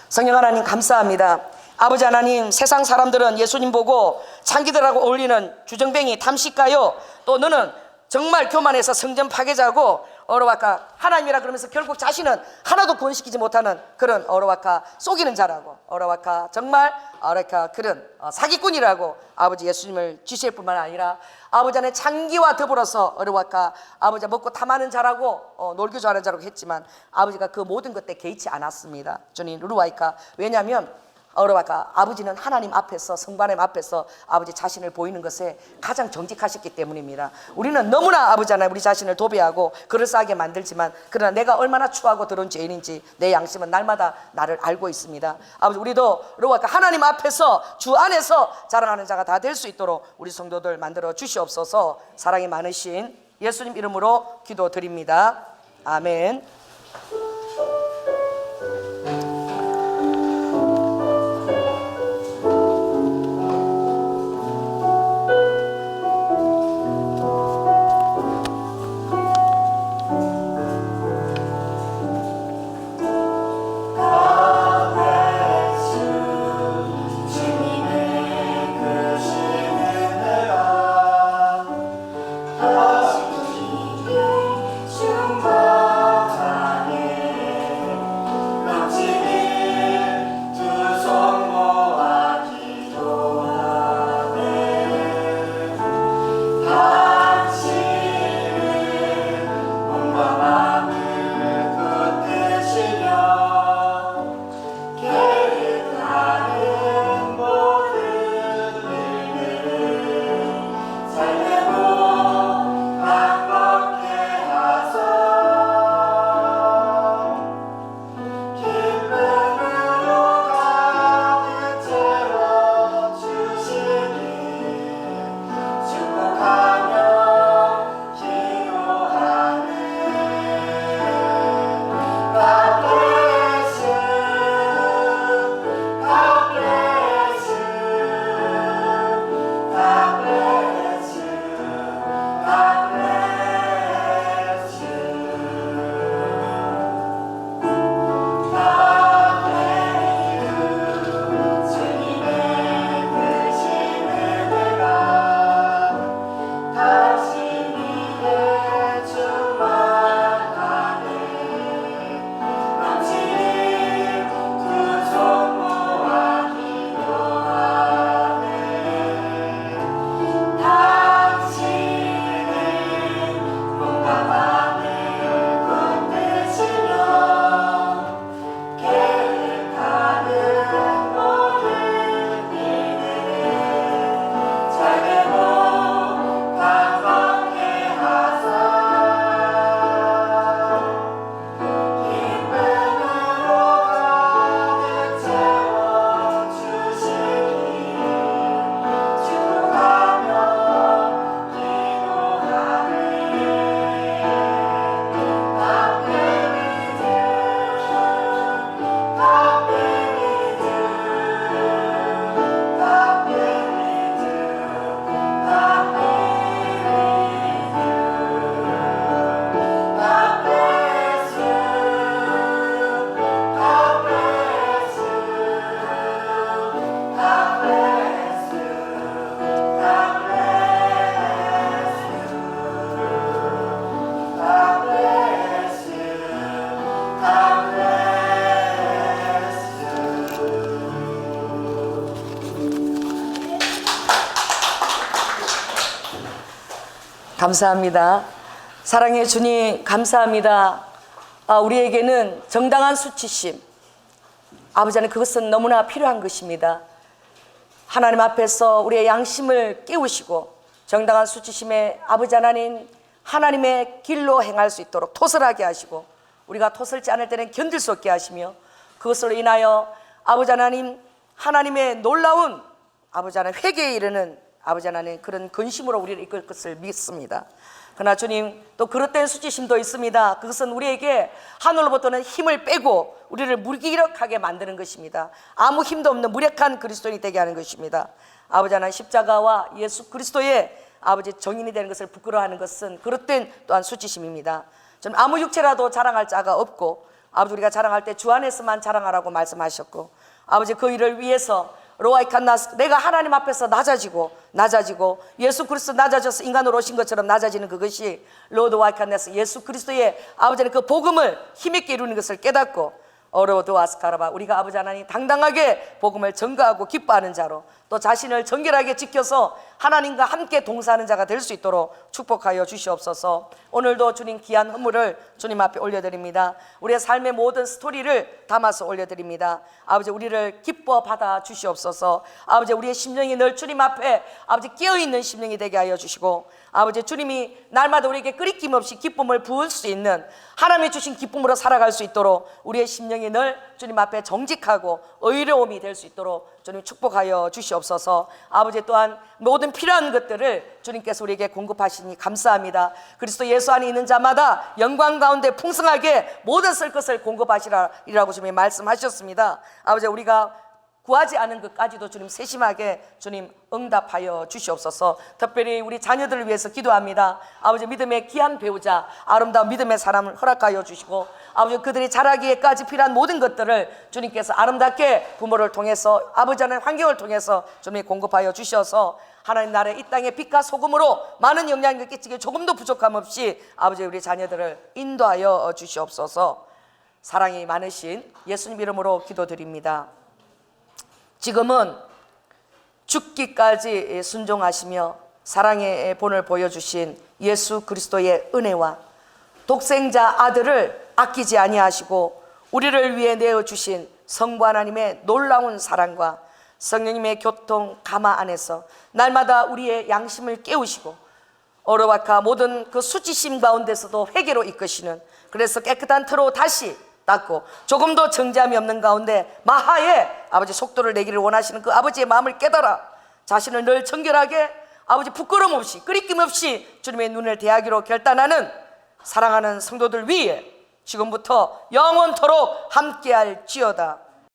Speaker 1: 성령 하나님 감사합니다. 아버지 하나님, 세상 사람들은 예수님 보고 창기들하고 어울리는 주정뱅이 탐식가요, 또 너는 정말 교만해서 성전 파괴자고 어로와카 하나님이라 그러면서 결국 자신은 하나도 구원시키지 못하는 그런 어로와카 속이는 자라고 어로와카 정말 어로와카 그런 사기꾼이라고 아버지 예수님을 지시할 뿐만 아니라 아버지 안에 장기와 더불어서 어로와카 아버지가 먹고 탐하는 자라고 놀기 좋아하는 자라고 했지만 아버지가 그 모든 것에 개의치 않았습니다. 주님 루루와이카 왜냐하면 어로와카 아버지는 하나님 앞에서 성바님 앞에서 아버지 자신을 보이는 것에 가장 정직하셨기 때문입니다. 우리는 너무나 아버지 하나님 우리 자신을 도배하고 그럴싸하게 만들지만 그러나 내가 얼마나 추하고 더러운 죄인인지 내 양심은 날마다 나를 알고 있습니다. 아버지 우리도 어로와카 하나님 앞에서 주 안에서 자랑하는 자가 다 될 수 있도록 우리 성도들 만들어 주시옵소서. 사랑이 많으신 예수님 이름으로 기도드립니다. 아멘. 감사합니다. 사랑의 주님 감사합니다. 우리에게는 정당한 수치심 아버지 하나님 그것은 너무나 필요한 것입니다. 하나님 앞에서 우리의 양심을 깨우시고 정당한 수치심에 아버지 하나님 하나님의 길로 행할 수 있도록 토설하게 하시고 우리가 토설지 않을 때는 견딜 수 없게 하시며 그것으로 인하여 아버지 하나님 하나님의 놀라운 아버지 하나님 회개에 이르는 아버지 하나님 그런 근심으로 우리를 이끌 것을 믿습니다. 그러나 주님 또 그릇된 수치심도 있습니다. 그것은 우리에게 하늘로부터는 힘을 빼고 우리를 무기력하게 만드는 것입니다. 아무 힘도 없는 무력한 그리스도인이 되게 하는 것입니다. 아버지 하나님 십자가와 예수 그리스도의 아버지 정인이 되는 것을 부끄러워하는 것은 그릇된 또한 수치심입니다. 저는 아무 육체라도 자랑할 자가 없고 아버지 우리가 자랑할 때 주 안에서만 자랑하라고 말씀하셨고 아버지 그 일을 위해서 로아이칸나스, 내가 하나님 앞에서 낮아지고 예수 그리스도 낮아져서 인간으로 오신 것처럼 낮아지는 그것이 로드와이칸나스, 예수 그리스도의 아버지는 그 복음을 힘있게 이루는 것을 깨닫고 어로도아스카라바, 우리가 아버지 하나님 당당하게 복음을 전가하고 기뻐하는 자로 또 자신을 정결하게 지켜서 하나님과 함께 동사하는 자가 될 수 있도록 축복하여 주시옵소서. 오늘도 주님 귀한 헌물을 주님 앞에 올려드립니다. 우리의 삶의 모든 스토리를 담아서 올려드립니다. 아버지, 우리를 기뻐 받아 주시옵소서. 아버지, 우리의 심령이 늘 주님 앞에 아버지 깨어있는 심령이 되게 하여 주시고, 아버지 주님이 날마다 우리에게 끄리낌 없이 기쁨을 부을 수 있는 하나님이 주신 기쁨으로 살아갈 수 있도록 우리의 심령이 늘 주님 앞에 정직하고 의로움이 될 수 있도록 주님 축복하여 주시옵소서. 아버지, 또한 모든 필요한 것들을 주님께서 우리에게 공급하시니 감사합니다. 그리스도 예수 안에 있는 자마다 영광 가운데 풍성하게 모든 쓸 것을 공급하시라고 주님이 말씀하셨습니다. 아버지, 우리가 구하지 않은 것까지도 주님 세심하게 주님 응답하여 주시옵소서. 특별히 우리 자녀들을 위해서 기도합니다. 아버지, 믿음의 귀한 배우자, 아름다운 믿음의 사람을 허락하여 주시고, 아버지 그들이 자라기에까지 필요한 모든 것들을 주님께서 아름답게 부모를 통해서, 아버지 하나님 환경을 통해서 주님이 공급하여 주셔서 하나님 나라의 이 땅의 빛과 소금으로 많은 영향을 끼치게 조금도 부족함 없이 아버지 우리 자녀들을 인도하여 주시옵소서. 사랑이 많으신 예수님 이름으로 기도드립니다. 지금은 죽기까지 순종하시며 사랑의 본을 보여주신 예수 그리스도의 은혜와 독생자 아들을 아끼지 아니하시고 우리를 위해 내어주신 성부 하나님의 놀라운 사랑과 성령님의 교통 감화 안에서 날마다 우리의 양심을 깨우시고 어려와카 모든 그 수치심 가운데서도 회개로 이끄시는, 그래서 깨끗한 터로 다시 닦고 조금도 정죄함이 없는 가운데 마하의 아버지 속도를 내기를 원하시는 그 아버지의 마음을 깨달아 자신을 늘 정결하게 아버지 부끄럼 없이 끄리낌 없이 주님의 눈을 대하기로 결단하는 사랑하는 성도들 위에 지금부터 영원토록 함께할지어다.